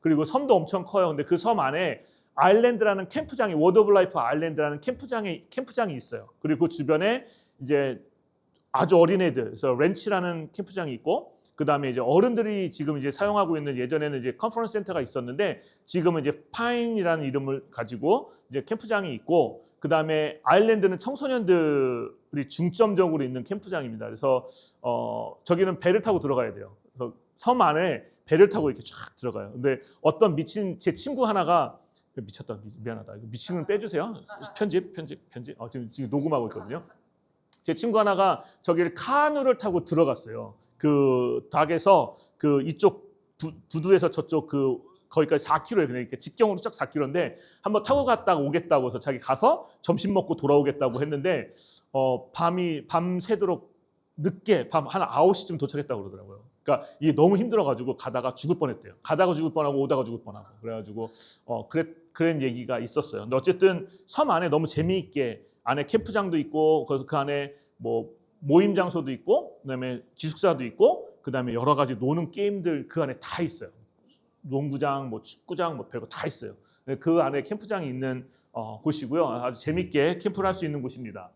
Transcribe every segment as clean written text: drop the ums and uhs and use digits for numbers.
그리고 섬도 엄청 커요. 근데 그 섬 안에 아일랜드라는 캠프장이 워드 오브 라이프 아일랜드라는 캠프장이 있어요. 그리고 그 주변에 이제 아주 어린애들, 그래서 렌치라는 캠프장이 있고, 그 다음에 이제 어른들이 지금 이제 사용하고 있는 예전에는 이제 컨퍼런스 센터가 있었는데 지금은 이제 파인이라는 이름을 가지고 이제 캠프장이 있고, 그 다음에 아일랜드는 청소년들이 중점적으로 있는 캠프장입니다. 그래서 저기는 배를 타고 들어가야 돼요. 그래서 섬 안에 배를 타고 이렇게 쫙 들어가요. 근데 어떤 미친 제 친구 하나가 미쳤다, 미안하다, 미친 건 빼주세요. 편집. 지금 녹음하고 있거든요. 제 친구 하나가 저기를 카누를 타고 들어갔어요. 그 닭에서 그 이쪽 부두에서 저쪽 그 거기까지 4km에 그냥 이렇게 직경으로 쫙 4km인데 한번 타고 갔다가 오겠다고 해서 자기 가서 점심 먹고 돌아오겠다고 했는데 밤새도록 늦게 밤 한 9시쯤 도착했다고 그러더라고요. 그러니까 이게 너무 힘들어가지고 가다가 죽을 뻔했대요. 가다가 죽을 뻔하고 오다가 죽을 뻔하고 그래가지고 그런 얘기가 있었어요. 근데 어쨌든 섬 안에 너무 재미있게 안에 캠프장도 있고 그 안에 뭐 모임 장소도 있고 그다음에 기숙사도 있고 그다음에 여러 가지 노는 게임들 그 안에 다 있어요. 농구장, 뭐 축구장, 뭐 별거 다 있어요. 그 안에 캠프장이 있는 곳이고요. 아주 재밌게 캠프를 할 수 있는 곳입니다.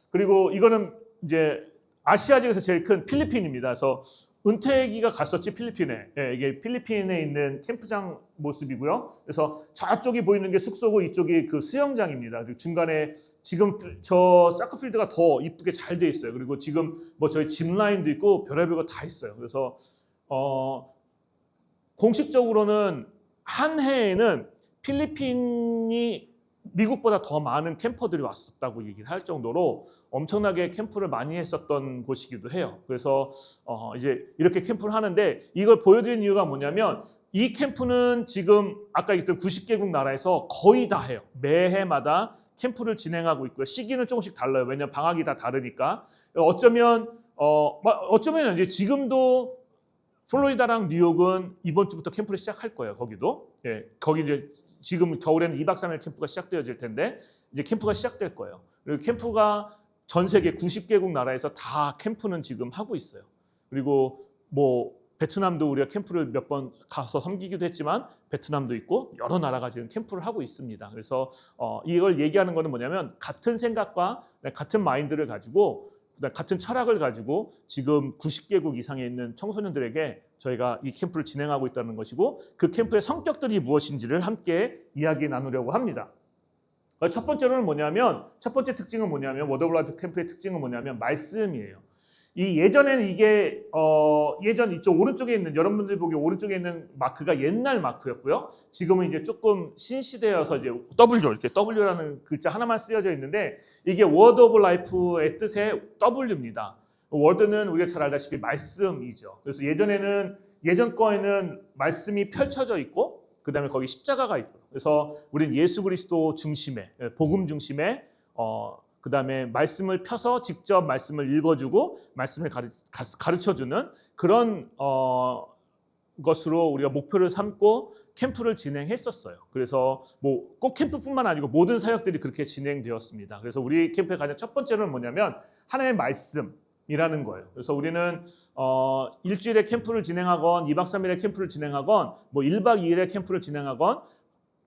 그리고 이거는 이제 아시아 지역에서 제일 큰 필리핀입니다. 그래서 은퇴기가 갔었지 필리핀에. 예, 이게 필리핀에 있는 캠프장 모습이고요. 그래서 저쪽이 보이는 게 숙소고 이쪽이 그 수영장입니다. 그리고 중간에 지금 저 사커필드가 더 이쁘게 잘 돼 있어요. 그리고 지금 뭐 저희 짚라인도 있고 별의별 거 다 있어요. 그래서 공식적으로는 한 해에는 필리핀이 미국보다 더 많은 캠퍼들이 왔었다고 얘기를 할 정도로 엄청나게 캠프를 많이 했었던 곳이기도 해요. 그래서 이제 이렇게 캠프를 하는데 이걸 보여드리는 이유가 뭐냐면 이 캠프는 지금 아까 얘기했던 90개국 나라에서 거의 다 해요. 매해마다 캠프를 진행하고 있고요. 시기는 조금씩 달라요. 왜냐하면 방학이 다 다르니까. 어쩌면 이제 지금도 플로리다랑 뉴욕은 이번 주부터 캠프를 시작할 거예요. 거기도. 예, 거기 이제 지금 겨울에는 2박 3일 캠프가 시작되어질 텐데 이제 캠프가 시작될 거예요. 그리고 캠프가 전 세계 90개국 나라에서 다 캠프는 지금 하고 있어요. 그리고 뭐 베트남도 우리가 캠프를 몇 번 가서 섬기기도 했지만 베트남도 있고 여러 나라가 지금 캠프를 하고 있습니다. 그래서 이걸 얘기하는 거는 뭐냐면 같은 생각과 같은 마인드를 가지고 같은 철학을 가지고 지금 90개국 이상에 있는 청소년들에게 저희가 이 캠프를 진행하고 있다는 것이고 그 캠프의 성격들이 무엇인지를 함께 이야기 나누려고 합니다. 첫 번째로는 뭐냐면 첫 번째 특징은 뭐냐면 워드 오브 라이프 캠프의 특징은 뭐냐면 말씀이에요. 이 예전에는 이게 예전 이쪽 오른쪽에 있는 여러분들이 보기 오른쪽에 있는 마크가 옛날 마크였고요. 지금은 이제 조금 신시대여서 이제 이렇게 W라는 글자 하나만 쓰여져 있는데 이게 워드 오브 라이프의 뜻의 W입니다. 워드는 우리가 잘 알다시피 말씀이죠. 그래서 예전 거에는 말씀이 펼쳐져 있고 그다음에 거기 십자가가 있고 그래서 우리는 예수 그리스도 중심에 복음 중심에 그 다음에 말씀을 펴서 직접 말씀을 읽어주고 말씀을 가르쳐주는 그런 것으로 우리가 목표를 삼고 캠프를 진행했었어요. 그래서 뭐 꼭 캠프뿐만 아니고 모든 사역들이 그렇게 진행되었습니다. 그래서 우리 캠프의 가장 첫 번째는 뭐냐면 하나님의 말씀이라는 거예요. 그래서 우리는 일주일에 캠프를 진행하건 2박 3일의 캠프를 진행하건 뭐 1박 2일의 캠프를 진행하건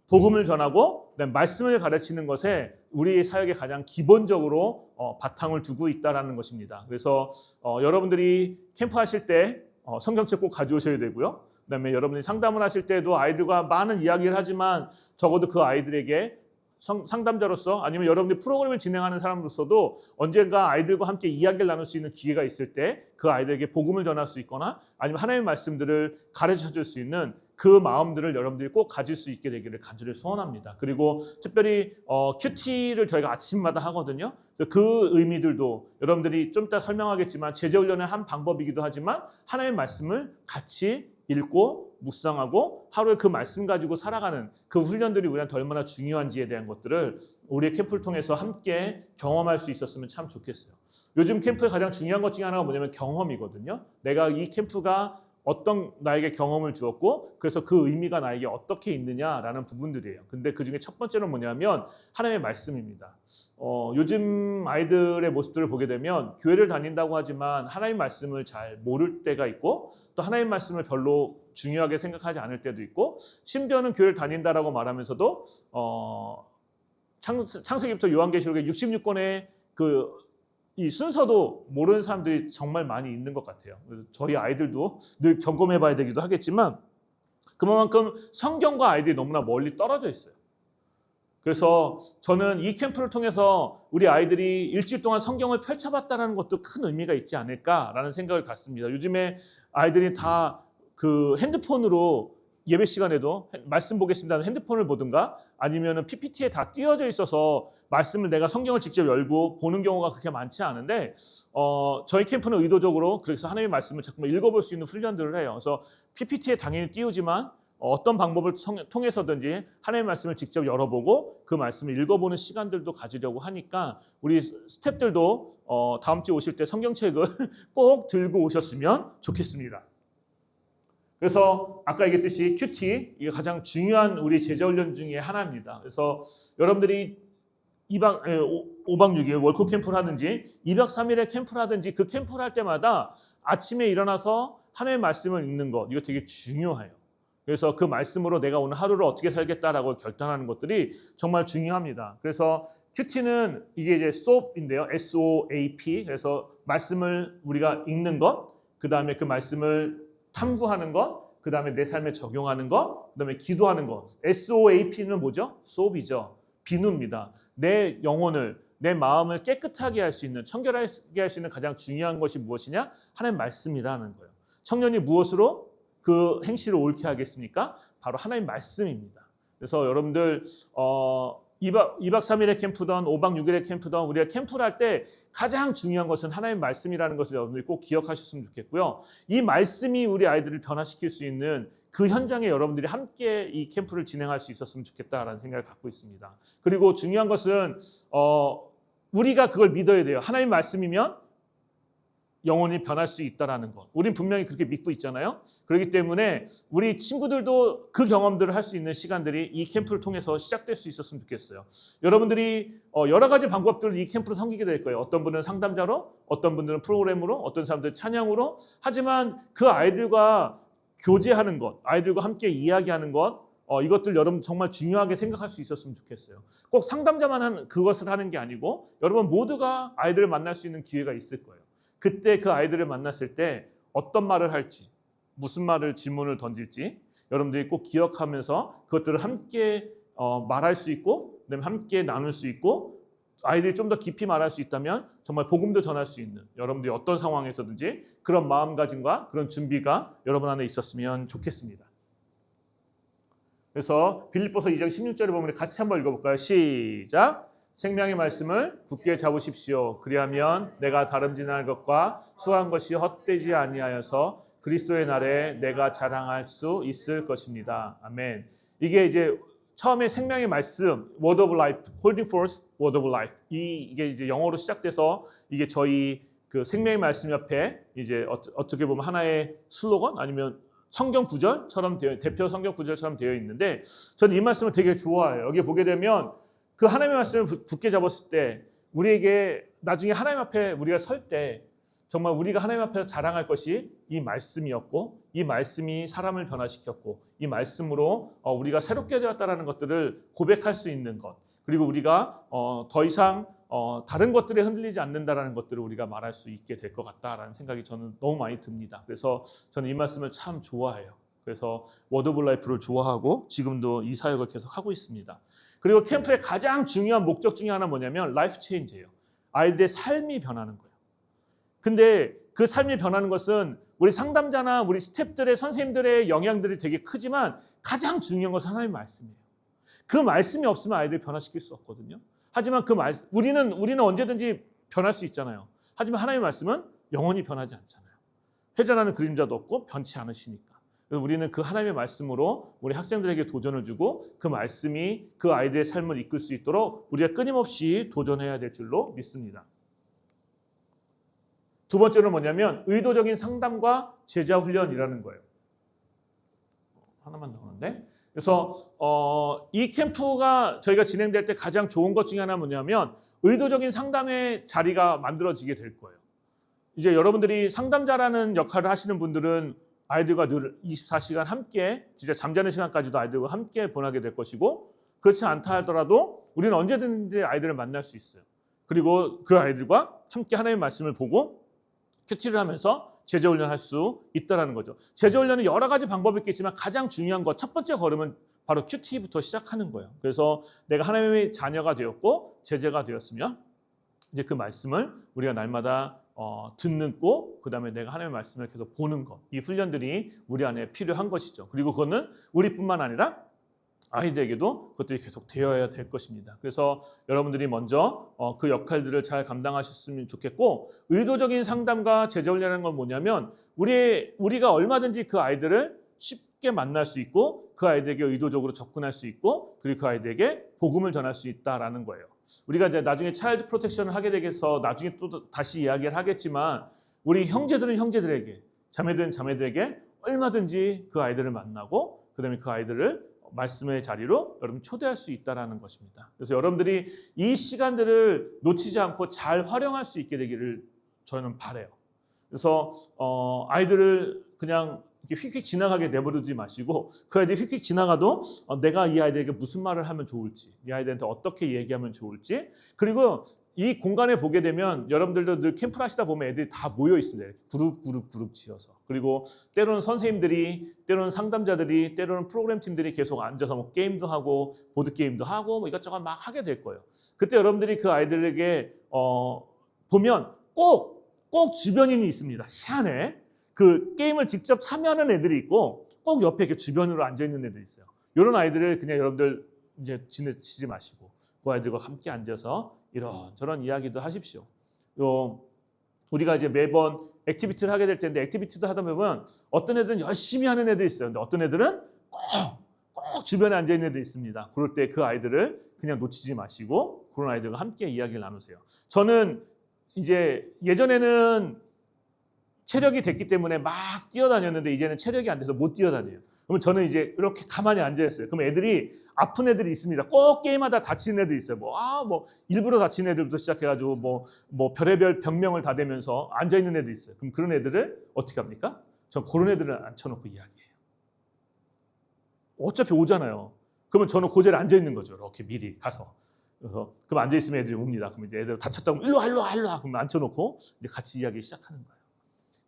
복음을 전하고 말씀을 가르치는 것에 우리 사역에 가장 기본적으로 바탕을 두고 있다는 것입니다. 그래서 여러분들이 캠프하실 때 성경책 꼭 가져오셔야 되고요. 그다음에 여러분이 상담을 하실 때도 아이들과 많은 이야기를 하지만 적어도 그 아이들에게 상담자로서 아니면 여러분들이 프로그램을 진행하는 사람으로서도 언젠가 아이들과 함께 이야기를 나눌 수 있는 기회가 있을 때 그 아이들에게 복음을 전할 수 있거나 아니면 하나님의 말씀들을 가르쳐 줄 수 있는 그 마음들을 여러분들이 꼭 가질 수 있게 되기를 간절히 소원합니다. 그리고 특별히 큐티를 저희가 아침마다 하거든요. 그 의미들도 여러분들이 좀 이따 설명하겠지만 제자훈련의 한 방법이기도 하지만 하나님의 말씀을 같이 읽고 묵상하고 하루에 그 말씀 가지고 살아가는 그 훈련들이 우리한테 얼마나 중요한지에 대한 것들을 우리의 캠프를 통해서 함께 경험할 수 있었으면 참 좋겠어요. 요즘 캠프의 가장 중요한 것 중에 하나가 뭐냐면 경험이거든요. 내가 이 캠프가 어떤 나에게 경험을 주었고 그래서 그 의미가 나에게 어떻게 있느냐라는 부분들이에요. 근데 그중에 첫 번째는 뭐냐면 하나님의 말씀입니다. 요즘 아이들의 모습들을 보게 되면 교회를 다닌다고 하지만 하나님 말씀을 잘 모를 때가 있고 또 하나님 말씀을 별로 중요하게 생각하지 않을 때도 있고 심지어는 교회를 다닌다라고 말하면서도 창세기부터 요한계시록의 66권의 이 순서도 모르는 사람들이 정말 많이 있는 것 같아요. 저희 아이들도 늘 점검해 봐야 되기도 하겠지만 그만큼 성경과 아이들이 너무나 멀리 떨어져 있어요. 그래서 저는 이 캠프를 통해서 우리 아이들이 일주일 동안 성경을 펼쳐봤다는 것도 큰 의미가 있지 않을까라는 생각을 갖습니다. 요즘에 아이들이 다 그 핸드폰으로 예배 시간에도 말씀 보겠습니다 하는 핸드폰을 보든가 아니면 PPT에 다 띄어져 있어서 말씀을 내가 성경을 직접 열고 보는 경우가 그렇게 많지 않은데 저희 캠프는 의도적으로 그래서 하나님의 말씀을 자꾸만 읽어볼 수 있는 훈련들을 해요. 그래서 PPT에 당연히 띄우지만 어떤 방법을 통해서든지 하나님의 말씀을 직접 열어보고 그 말씀을 읽어보는 시간들도 가지려고 하니까 우리 스태프들도 다음 주에 오실 때 성경책을 꼭 들고 오셨으면 좋겠습니다. 그래서 아까 얘기했듯이 큐티 이게 가장 중요한 우리 제자훈련 중에 하나입니다. 그래서 여러분들이 5박 6일 월코 캠프를 하든지 2박 3일의 캠프를 하든지 그 캠프를 할 때마다 아침에 일어나서 하나님의 말씀을 읽는 것 이거 되게 중요해요. 그래서 그 말씀으로 내가 오늘 하루를 어떻게 살겠다라고 결단하는 것들이 정말 중요합니다. 그래서 큐티는 이게 이제 SOAP인데요. SOAP. 그래서 말씀을 우리가 읽는 것, 그 다음에 그 말씀을 탐구하는 것, 그 다음에 내 삶에 적용하는 것, 그 다음에 기도하는 것. SOAP는 뭐죠? SOAP이죠. 비누입니다. 내 영혼을, 내 마음을 깨끗하게 할 수 있는, 청결하게 할 수 있는 가장 중요한 것이 무엇이냐? 하나님의 말씀이라는 거예요. 청년이 무엇으로 그 행실을 옳게 하겠습니까? 바로 하나님의 말씀입니다. 그래서 여러분들 2박 3일의 캠프든 5박 6일의 캠프든 우리가 캠프를 할 때 가장 중요한 것은 하나님의 말씀이라는 것을 여러분들이 꼭 기억하셨으면 좋겠고요. 이 말씀이 우리 아이들을 변화시킬 수 있는 그 현장에 여러분들이 함께 이 캠프를 진행할 수 있었으면 좋겠다라는 생각을 갖고 있습니다. 그리고 중요한 것은 우리가 그걸 믿어야 돼요. 하나님의 말씀이면 영혼이 변할 수 있다는 것. 우린 분명히 그렇게 믿고 있잖아요. 그렇기 때문에 우리 친구들도 그 경험들을 할 수 있는 시간들이 이 캠프를 통해서 시작될 수 있었으면 좋겠어요. 여러분들이 여러 가지 방법들로 이 캠프를 섬기게 될 거예요. 어떤 분은 상담자로, 어떤 분들은 프로그램으로, 어떤 사람들은 찬양으로. 하지만 그 아이들과 교제하는 것, 아이들과 함께 이야기하는 것, 이것들 여러분 정말 중요하게 생각할 수 있었으면 좋겠어요. 꼭 상담자만 그것을 하는 게 아니고 여러분 모두가 아이들을 만날 수 있는 기회가 있을 거예요. 그때 그 아이들을 만났을 때 어떤 말을 할지, 무슨 말을 질문을 던질지 여러분들이 꼭 기억하면서 그것들을 함께 말할 수 있고 그다음에 함께 나눌 수 있고 아이들이 좀 더 깊이 말할 수 있다면 정말 복음도 전할 수 있는 여러분들이 어떤 상황에서든지 그런 마음가짐과 그런 준비가 여러분 안에 있었으면 좋겠습니다. 그래서 빌립보서 2장 16절을 보면 같이 한번 읽어볼까요? 시작! 생명의 말씀을 굳게 잡으십시오. 그리하면 내가 다름질할 것과 수한 것이 헛되지 아니하여서 그리스도의 날에 내가 자랑할 수 있을 것입니다. 아멘. 이게 이제 처음에 생명의 말씀, Word of Life, Holding Forth Word of Life. 이게 이제 영어로 시작돼서 이게 저희 그 생명의 말씀 옆에 이제 어떻게 보면 하나의 슬로건 아니면 성경 구절처럼 대표 성경 구절처럼 되어 있는데 저는 이 말씀을 되게 좋아해요. 여기 보게 되면 그 하나님의 말씀을 굳게 잡았을 때 우리에게 나중에 하나님 앞에 우리가 설 때 정말 우리가 하나님 앞에서 자랑할 것이 이 말씀이었고 이 말씀이 사람을 변화시켰고 이 말씀으로 우리가 새롭게 되었다는 것들을 고백할 수 있는 것 그리고 우리가 더 이상 다른 것들에 흔들리지 않는다는 것들을 우리가 말할 수 있게 될 것 같다라는 생각이 저는 너무 많이 듭니다. 그래서 저는 이 말씀을 참 좋아해요. 그래서 워드 오브 라이프를 좋아하고 지금도 이 사역을 계속 하고 있습니다. 그리고 캠프의 가장 중요한 목적 중에 하나는 뭐냐면 라이프 체인지예요. 아이들의 삶이 변하는 거예요. 근데 그 삶이 변하는 것은 우리 상담자나 우리 스태프들의 선생님들의 영향들이 되게 크지만 가장 중요한 것은 하나님의 말씀이에요. 그 말씀이 없으면 아이들을 변화시킬 수 없거든요. 하지만 그 말씀 우리는 언제든지 변할 수 있잖아요. 하지만 하나님의 말씀은 영원히 변하지 않잖아요. 회전하는 그림자도 없고 변치 않으시니까. 그래서 우리는 그 하나님의 말씀으로 우리 학생들에게 도전을 주고 그 말씀이 그 아이들의 삶을 이끌 수 있도록 우리가 끊임없이 도전해야 될 줄로 믿습니다. 두 번째는 뭐냐면 의도적인 상담과 제자 훈련이라는 거예요. 하나만 더 오는데. 그래서 이 캠프가 저희가 진행될 때 가장 좋은 것 중에 하나 뭐냐면 의도적인 상담의 자리가 만들어지게 될 거예요. 이제 여러분들이 상담자라는 역할을 하시는 분들은 아이들과 늘 24시간 함께 진짜 잠자는 시간까지도 아이들과 함께 보내게 될 것이고 그렇지 않다 하더라도 우리는 언제든지 아이들을 만날 수 있어요. 그리고 그 아이들과 함께 하나님의 말씀을 보고 큐티를 하면서 제자훈련할 수 있다는 거죠. 제자훈련은 여러 가지 방법이 있겠지만 가장 중요한 것, 첫 번째 걸음은 바로 큐티부터 시작하는 거예요. 그래서 내가 하나님의 자녀가 되었고 제자가 되었으면 이제 그 말씀을 우리가 날마다 듣고 그다음에 내가 하나님의 말씀을 계속 보는 것. 이 훈련들이 우리 안에 필요한 것이죠. 그리고 그거는 우리뿐만 아니라 아이들에게도 그것들이 계속 되어야 될 것입니다. 그래서 여러분들이 먼저 그 역할들을 잘 감당하셨으면 좋겠고 의도적인 상담과 제자훈련이라는 건 뭐냐면 우리가 얼마든지 그 아이들을 쉽게 만날 수 있고 그 아이들에게 의도적으로 접근할 수 있고 그리고 그 아이들에게 복음을 전할 수 있다라는 거예요. 우리가 이제 나중에 차일드 프로텍션을 하게 되겠어 나중에 또 다시 이야기를 하겠지만 우리 형제들은 형제들에게 자매들은 자매들에게 얼마든지 그 아이들을 만나고 그다음에 그 아이들을 말씀의 자리로 여러분 초대할 수 있다는 것입니다. 그래서 여러분들이 이 시간들을 놓치지 않고 잘 활용할 수 있게 되기를 저는 바라요. 그래서 아이들을 그냥 이렇게 휙휙 지나가게 내버리지 마시고 그 아이들이 휙휙 지나가도 내가 이 아이들에게 무슨 말을 하면 좋을지 이 아이들한테 어떻게 얘기하면 좋을지 그리고 이 공간에 보게 되면 여러분들도 늘 캠프를 하시다 보면 애들이 다 모여 있습니다. 이렇게 그룹 지어서. 그리고 때로는 선생님들이, 때로는 상담자들이, 때로는 프로그램 팀들이 계속 앉아서 뭐 게임도 하고 보드게임도 하고 뭐 이것저것 막 하게 될 거예요. 그때 여러분들이 그 아이들에게 보면 꼭 주변인이 있습니다. 시안에 그 게임을 직접 참여하는 애들이 있고 꼭 옆에 이렇게 주변으로 앉아있는 애들이 있어요. 이런 아이들을 그냥 여러분들 이제 지내치지 마시고 그 아이들과 함께 앉아서 이런저런 이야기도 하십시오. 우리가 이제 매번 액티비티를 하게 될 텐데 액티비티도 하다 보면 어떤 애들은 열심히 하는 애들이 있어요. 근데 어떤 애들은 꼭 주변에 앉아 있는 애들이 있습니다. 그럴 때 그 아이들을 그냥 놓치지 마시고 그런 아이들과 함께 이야기를 나누세요. 저는 이제 예전에는 체력이 됐기 때문에 막 뛰어다녔는데 이제는 체력이 안 돼서 못 뛰어다녀요. 그러면 저는 이제 이렇게 가만히 앉아 있어요. 그럼 애들이 아픈 애들이 있습니다. 꼭 게임하다 다치는 애들이 있어요. 뭐 일부러 다치는 애들부터 시작해가지고 뭐 별의별 병명을 다 대면서 앉아 있는 애들이 있어요. 그럼 그런 애들을 어떻게 합니까? 전 그런 애들을 앉혀놓고 이야기해요. 어차피 오잖아요. 그러면 저는 그 자리에 앉아 있는 거죠. 이렇게 미리 가서. 그래서 그럼 앉아 있으면 애들이 옵니다. 그럼 이제 애들 다쳤다고 일로 와. 그럼 앉혀놓고 이제 같이 이야기 시작하는 거예요.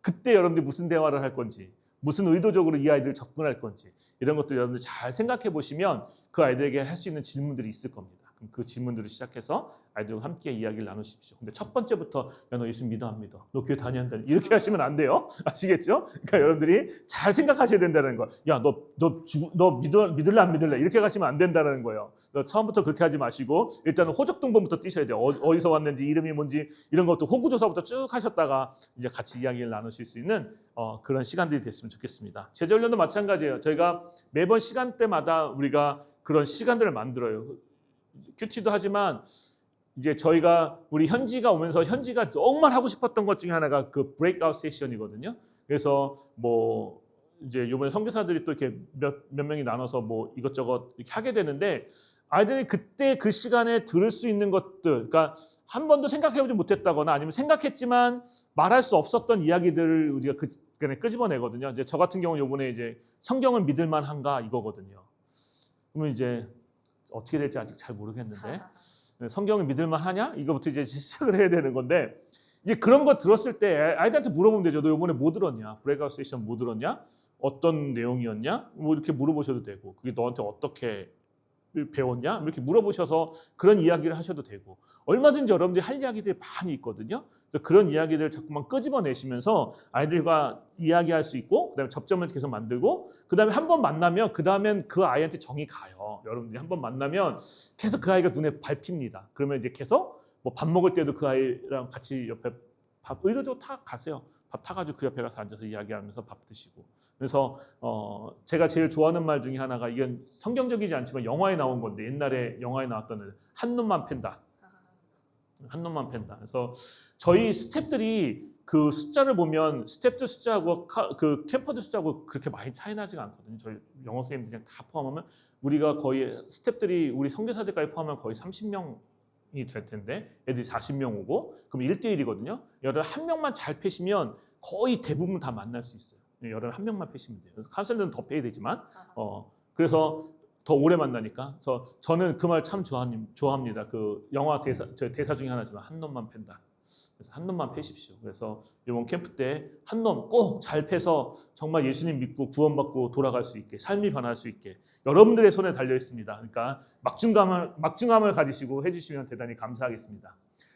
그때 여러분들이 무슨 대화를 할 건지, 무슨 의도적으로 이 아이들을 접근할 건지 이런 것들 여러분들 잘 생각해 보시면 그 아이들에게 할 수 있는 질문들이 있을 겁니다. 그럼 그 질문들을 시작해서 아이들과 함께 이야기를 나누십시오. 근데 첫 번째부터 야, 너 예수 믿어 안 믿어? 너 교회 다녀야 한다. 이렇게 하시면 안 돼요. 아시겠죠? 그러니까 여러분들이 잘 생각하셔야 된다는 거. 야, 너 믿을래 안 믿을래? 이렇게 가시면 안 된다는 거예요. 너 처음부터 그렇게 하지 마시고 일단은 호적동본부터 띄셔야 돼요. 어디서 왔는지 이름이 뭔지 이런 것도 호구조사부터 쭉 하셨다가 이제 같이 이야기를 나누실 수 있는 그런 시간들이 됐으면 좋겠습니다. 제자훈련도 마찬가지예요. 저희가 매번 시간대마다 우리가 그런 시간들을 만들어요. 큐티도 하지만 이제 저희가 우리 현지가 오면서 현지가 정말 하고 싶었던 것 중에 하나가 그 브레이크아웃 세션이거든요. 그래서 뭐 이제 이번에 선교사들이 또 이렇게 몇 명이 나눠서 뭐 이것저것 이렇게 하게 되는데 아이들이 그때 그 시간에 들을 수 있는 것들, 그러니까 한 번도 생각해보지 못했다거나 아니면 생각했지만 말할 수 없었던 이야기들을 우리가 그 시간에 끄집어내거든요. 이제 저 같은 경우는 이번에 이제 성경은 믿을만한가 이거거든요. 그러면 이제 어떻게 될지 아직 잘 모르겠는데 성경을 믿을만하냐? 이거부터 이제 시작을 해야 되는 건데 이제 그런 거 들었을 때 아이들한테 물어보면 되죠. 너 이번에 뭐 들었냐? 브레이크아웃 세션 뭐 들었냐? 어떤 내용이었냐? 뭐 이렇게 물어보셔도 되고 그게 너한테 어떻게 배웠냐? 이렇게 물어보셔서 그런 이야기를 하셔도 되고 얼마든지 여러분들이 할 이야기들이 많이 있거든요. 그래서 그런 이야기들을 자꾸만 끄집어내시면서 아이들과 이야기할 수 있고 그다음에 접점을 계속 만들고 그다음에 한 번 만나면 그다음엔 그 아이한테 정이 가요. 여러분들이 한 번 만나면 계속 그 아이가 눈에 밟힙니다. 그러면 이제 계속 뭐 밥 먹을 때도 그 아이랑 같이 옆에 밥 의도적으로 타 가세요. 밥 타가지고 그 옆에 가서 앉아서 이야기하면서 밥 드시고. 그래서 제가 제일 좋아하는 말 중에 하나가 이건 성경적이지 않지만 영화에 나온 건데 옛날에 영화에 나왔던 한 놈만 팬다. 한 놈만 팬다. 그래서 저희 스태프들이 그 숫자를 보면 스텝들 숫자하고 그 캠퍼들 숫자하고 그렇게 많이 차이 나지가 않거든요. 저희 영어 선생님들이랑 다 포함하면 우리가 거의 스텝들이 우리 선교사들까지 포함하면 거의 30명이 될 텐데 애들이 40명 오고 그럼 1대1이거든요. 여러분 한 명만 잘 패시면 거의 대부분 다 만날 수 있어요. 여러분 한 명만 패시면 돼요. 그래서 카운셀러는 더 패야 되지만 그래서 더 오래 만나니까. 그래서 저는 그 말 참 좋아합니다. 그 영화 대사 중에 하나지만 한 놈만 팬다. 그래서 한 놈만 패십시오. 그래서 이번 캠프 때 한 놈 꼭 잘 패서 정말 예수님 믿고 구원받고 돌아갈 수 있게 삶이 변할 수 있게 여러분들의 손에 달려 있습니다. 그러니까 막중함을 가지시고 해주시면 대단히 감사하겠습니다.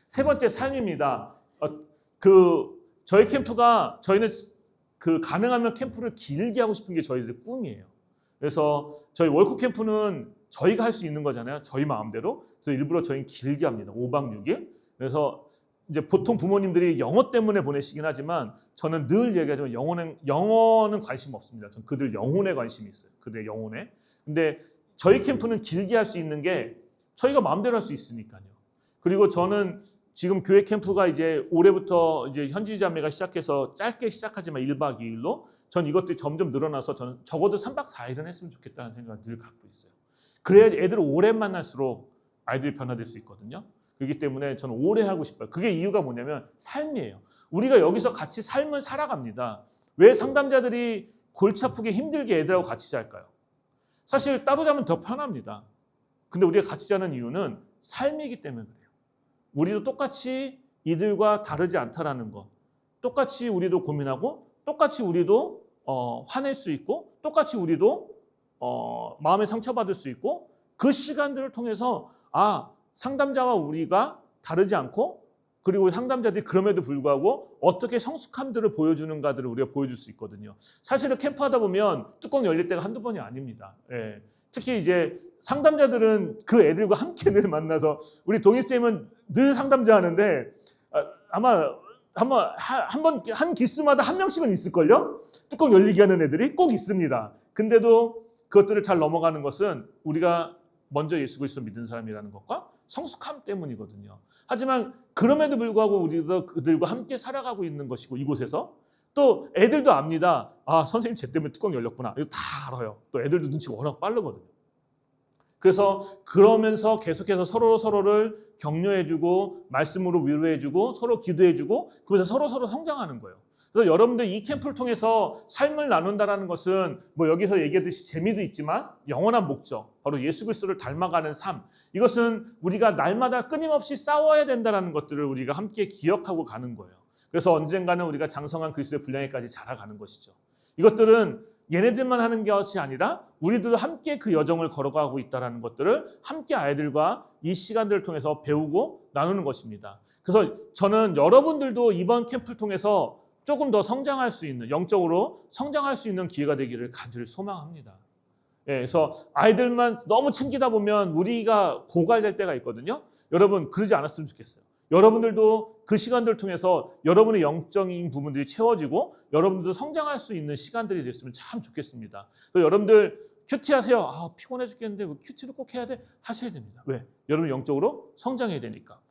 세 번째 삶입니다. 저희 캠프가 저희는 그 가능하면 캠프를 길게 하고 싶은 게 저희들 꿈이에요. 그래서 저희 월코 캠프는 저희가 할 수 있는 거잖아요. 저희 마음대로. 그래서 일부러 저희는 길게 합니다. 5박 6일. 그래서 이제 보통 부모님들이 영어 때문에 보내시긴 하지만 저는 늘 얘기하지만 영어는 관심 없습니다. 전 그들 영혼에 관심이 있어요. 그들 영혼에. 근데 저희 캠프는 길게 할 수 있는 게 저희가 마음대로 할 수 있으니까요. 그리고 저는 지금 교회 캠프가 이제 올해부터 이제 현지 자매가 시작해서 짧게 시작하지만 1박 2일로 전 이것들이 점점 늘어나서 저는 적어도 3박 4일은 했으면 좋겠다는 생각을 늘 갖고 있어요. 그래야 애들을 오래 만날수록 아이들이 변화될 수 있거든요. 그렇기 때문에 저는 오래 하고 싶어요. 그게 이유가 뭐냐면 삶이에요. 우리가 여기서 같이 삶을 살아갑니다. 왜 상담자들이 골치 아프게 힘들게 애들하고 같이 잘까요? 사실 따로 자면 더 편합니다. 근데 우리가 같이 자는 이유는 삶이기 때문에 그래요. 우리도 똑같이 이들과 다르지 않다라는 것. 똑같이 우리도 고민하고 똑같이 우리도 화낼 수 있고 똑같이 우리도 마음에 상처받을 수 있고 그 시간들을 통해서 상담자와 우리가 다르지 않고 그리고 상담자들이 그럼에도 불구하고 어떻게 성숙함들을 보여주는가들을 우리가 보여줄 수 있거든요. 사실은 캠프하다 보면 뚜껑 열릴 때가 한두 번이 아닙니다. 예. 특히 이제 상담자들은 그 애들과 함께 늘 만나서 우리 동희쌤은 늘 상담자 하는데 아마 한 기수마다 한 명씩은 있을걸요? 뚜껑 열리게 하는 애들이 꼭 있습니다. 근데도 그것들을 잘 넘어가는 것은 우리가 먼저 예수 그리스도 믿는 사람이라는 것과 성숙함 때문이거든요. 하지만 그럼에도 불구하고 우리도 그들과 함께 살아가고 있는 것이고 이곳에서 또 애들도 압니다. 선생님 쟤 때문에 뚜껑 열렸구나. 이거 다 알아요. 또 애들도 눈치가 워낙 빠르거든요. 그래서 그러면서 계속해서 서로를 격려해주고 말씀으로 위로해주고 서로 기도해주고 그래서 서로 성장하는 거예요. 그래서 여러분들 이 캠프를 통해서 삶을 나눈다는 것은 뭐 여기서 얘기하듯이 재미도 있지만 영원한 목적, 바로 예수 그리스도를 닮아가는 삶. 이것은 우리가 날마다 끊임없이 싸워야 된다는 것들을 우리가 함께 기억하고 가는 거예요. 그래서 언젠가는 우리가 장성한 그리스도의 분량에까지 자라가는 것이죠. 이것들은 얘네들만 하는 것이 아니라 우리도 함께 그 여정을 걸어가고 있다는 것들을 함께 아이들과 이 시간들을 통해서 배우고 나누는 것입니다. 그래서 저는 여러분들도 이번 캠프를 통해서 조금 더 성장할 수 있는, 영적으로 성장할 수 있는 기회가 되기를 간절히 소망합니다. 그래서 아이들만 너무 챙기다 보면 우리가 고갈될 때가 있거든요. 여러분 그러지 않았으면 좋겠어요. 여러분들도 그 시간들을 통해서 여러분의 영적인 부분들이 채워지고 여러분들도 성장할 수 있는 시간들이 됐으면 참 좋겠습니다. 여러분들 큐티 하세요. 피곤해 죽겠는데 왜 큐티를 꼭 해야 돼? 하셔야 됩니다. 왜? 여러분 영적으로 성장해야 되니까.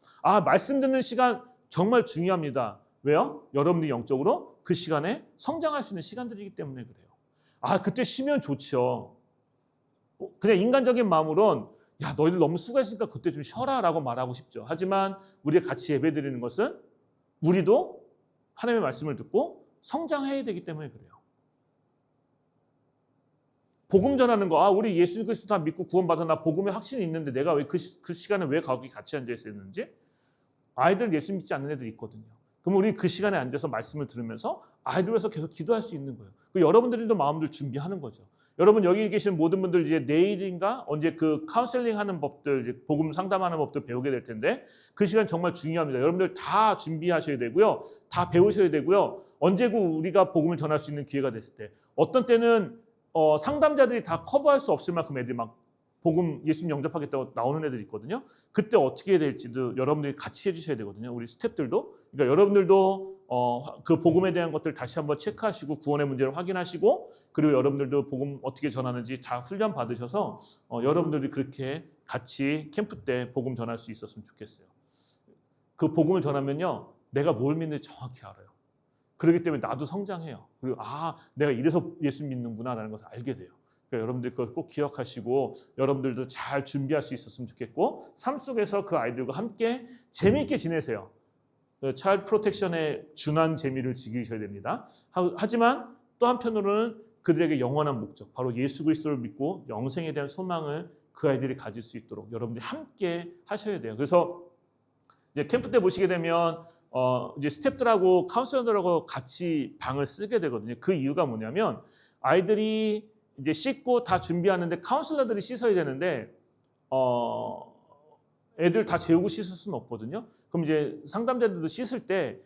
말씀 듣는 시간 정말 중요합니다. 왜요? 여러분들이 영적으로 그 시간에 성장할 수 있는 시간들이기 때문에 그래요. 그때 쉬면 좋죠. 그냥 인간적인 마음으로는 야 너희들 너무 수고했으니까 그때 좀 쉬어라 라고 말하고 싶죠. 하지만 우리가 같이 예배드리는 것은 우리도 하나님의 말씀을 듣고 성장해야 되기 때문에 그래요. 복음 전하는 거 우리 예수 그리스도 다 믿고 구원받아 나 복음에 확신이 있는데 내가 왜 그 시간에 왜 거기 같이 앉아 있었는지 아이들 예수 믿지 않는 애들이 있거든요. 그럼 우리 그 시간에 앉아서 말씀을 들으면서 아이들 위해서 계속 기도할 수 있는 거예요. 여러분들도 마음들 준비하는 거죠. 여러분 여기 계신 모든 분들 이제 내일인가 언제 그 카운셀링 하는 법들 이제 복음 상담하는 법들 배우게 될 텐데 그 시간 정말 중요합니다. 여러분들 다 준비하셔야 되고요. 다 배우셔야 되고요. 언제고 우리가 복음을 전할 수 있는 기회가 됐을 때 어떤 때는 상담자들이 다 커버할 수 없을 만큼 애들이 막 복음 예수님 영접하겠다고 나오는 애들이 있거든요. 그때 어떻게 해야 될지도 여러분들이 같이 해주셔야 되거든요. 우리 스태프들도. 그러니까 여러분들도 그 복음에 대한 것들 다시 한번 체크하시고 구원의 문제를 확인하시고 그리고 여러분들도 복음 어떻게 전하는지 다 훈련 받으셔서 여러분들이 그렇게 같이 캠프 때 복음 전할 수 있었으면 좋겠어요. 그 복음을 전하면요. 내가 뭘 믿는지 정확히 알아요. 그렇기 때문에 나도 성장해요. 그리고 내가 이래서 예수 믿는구나라는 것을 알게 돼요. 그러니까 여러분들 그걸 꼭 기억하시고 여러분들도 잘 준비할 수 있었으면 좋겠고 삶 속에서 그 아이들과 함께 재미있게 지내세요. 차일드 프로텍션의 준한 재미를 즐기셔야 됩니다. 하지만 또 한편으로는 그들에게 영원한 목적, 바로 예수 그리스도를 믿고 영생에 대한 소망을 그 아이들이 가질 수 있도록 여러분들이 함께 하셔야 돼요. 그래서 이제 캠프 때 보시게 되면 이제 스태프들하고 카운슬러들하고 같이 방을 쓰게 되거든요. 그 이유가 뭐냐면 아이들이 이제 씻고 다 준비하는데 카운슬러들이 씻어야 되는데 애들 다 재우고 씻을 수는 없거든요. 그럼 이제 상담자들도 씻을 때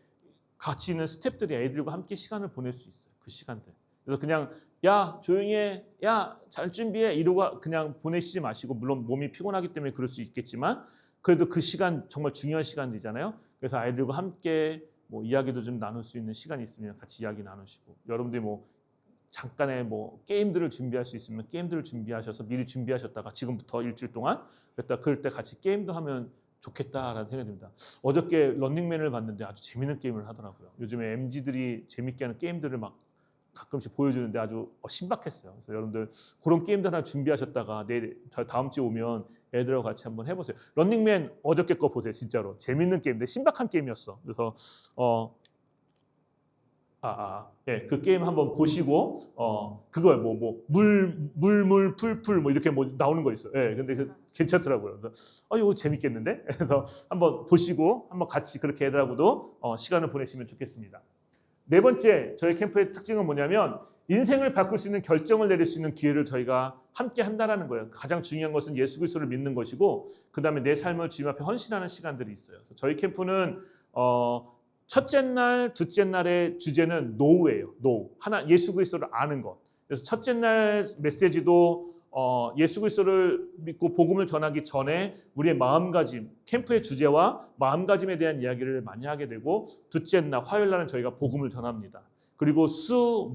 같이 있는 스태프들이 애들과 함께 시간을 보낼 수 있어요. 그 시간들. 그래서 그냥 야 조용히 해, 야 잘 준비해 이러고 그냥 보내시지 마시고 물론 몸이 피곤하기 때문에 그럴 수 있겠지만 그래도 그 시간 정말 중요한 시간이잖아요. 그래서 아이들과 함께 뭐 이야기도 좀 나눌 수 있는 시간이 있으면 같이 이야기 나누시고 여러분들이 뭐 잠깐의 뭐 게임들을 준비할 수 있으면 게임들을 준비하셔서 미리 준비하셨다가 지금부터 일주일 동안 그럴 때 같이 게임도 하면 좋겠다라는 생각이 듭니다. 어저께 런닝맨을 봤는데 아주 재밌는 게임을 하더라고요. 요즘에 MZ들이 재밌게 하는 게임들을 막 가끔씩 보여주는데 아주 신박했어요. 그래서 여러분들 그런 게임들 하나 준비하셨다가 다음 주에 오면 애들하고 같이 한번 해보세요. 런닝맨 어저께 거 보세요. 진짜로 재밌는 게임인데 신박한 게임이었어. 그래서 그 게임 한번 보시고 그거요. 물 풀풀 뭐 이렇게 뭐 나오는 거 있어. 예, 근데 괜찮더라고요. 그래서 이거 재밌겠는데? 그래서 한번 보시고 한번 같이 그렇게 애들하고도 시간을 보내시면 좋겠습니다. 네 번째 저희 캠프의 특징은 뭐냐면 인생을 바꿀 수 있는 결정을 내릴 수 있는 기회를 저희가 함께 한다라는 거예요. 가장 중요한 것은 예수 그리스도를 믿는 것이고 그 다음에 내 삶을 주님 앞에 헌신하는 시간들이 있어요. 그래서 저희 캠프는 첫째 날, 둘째 날의 주제는 노우예요. 노우. 예수 그리스도를 아는 것. 그래서 첫째 날 메시지도 예수 그리스도를 믿고 복음을 전하기 전에 우리의 마음가짐, 캠프의 주제와 마음가짐에 대한 이야기를 많이 하게 되고 둘째 날, 화요일 날은 저희가 복음을 전합니다. 그리고 수,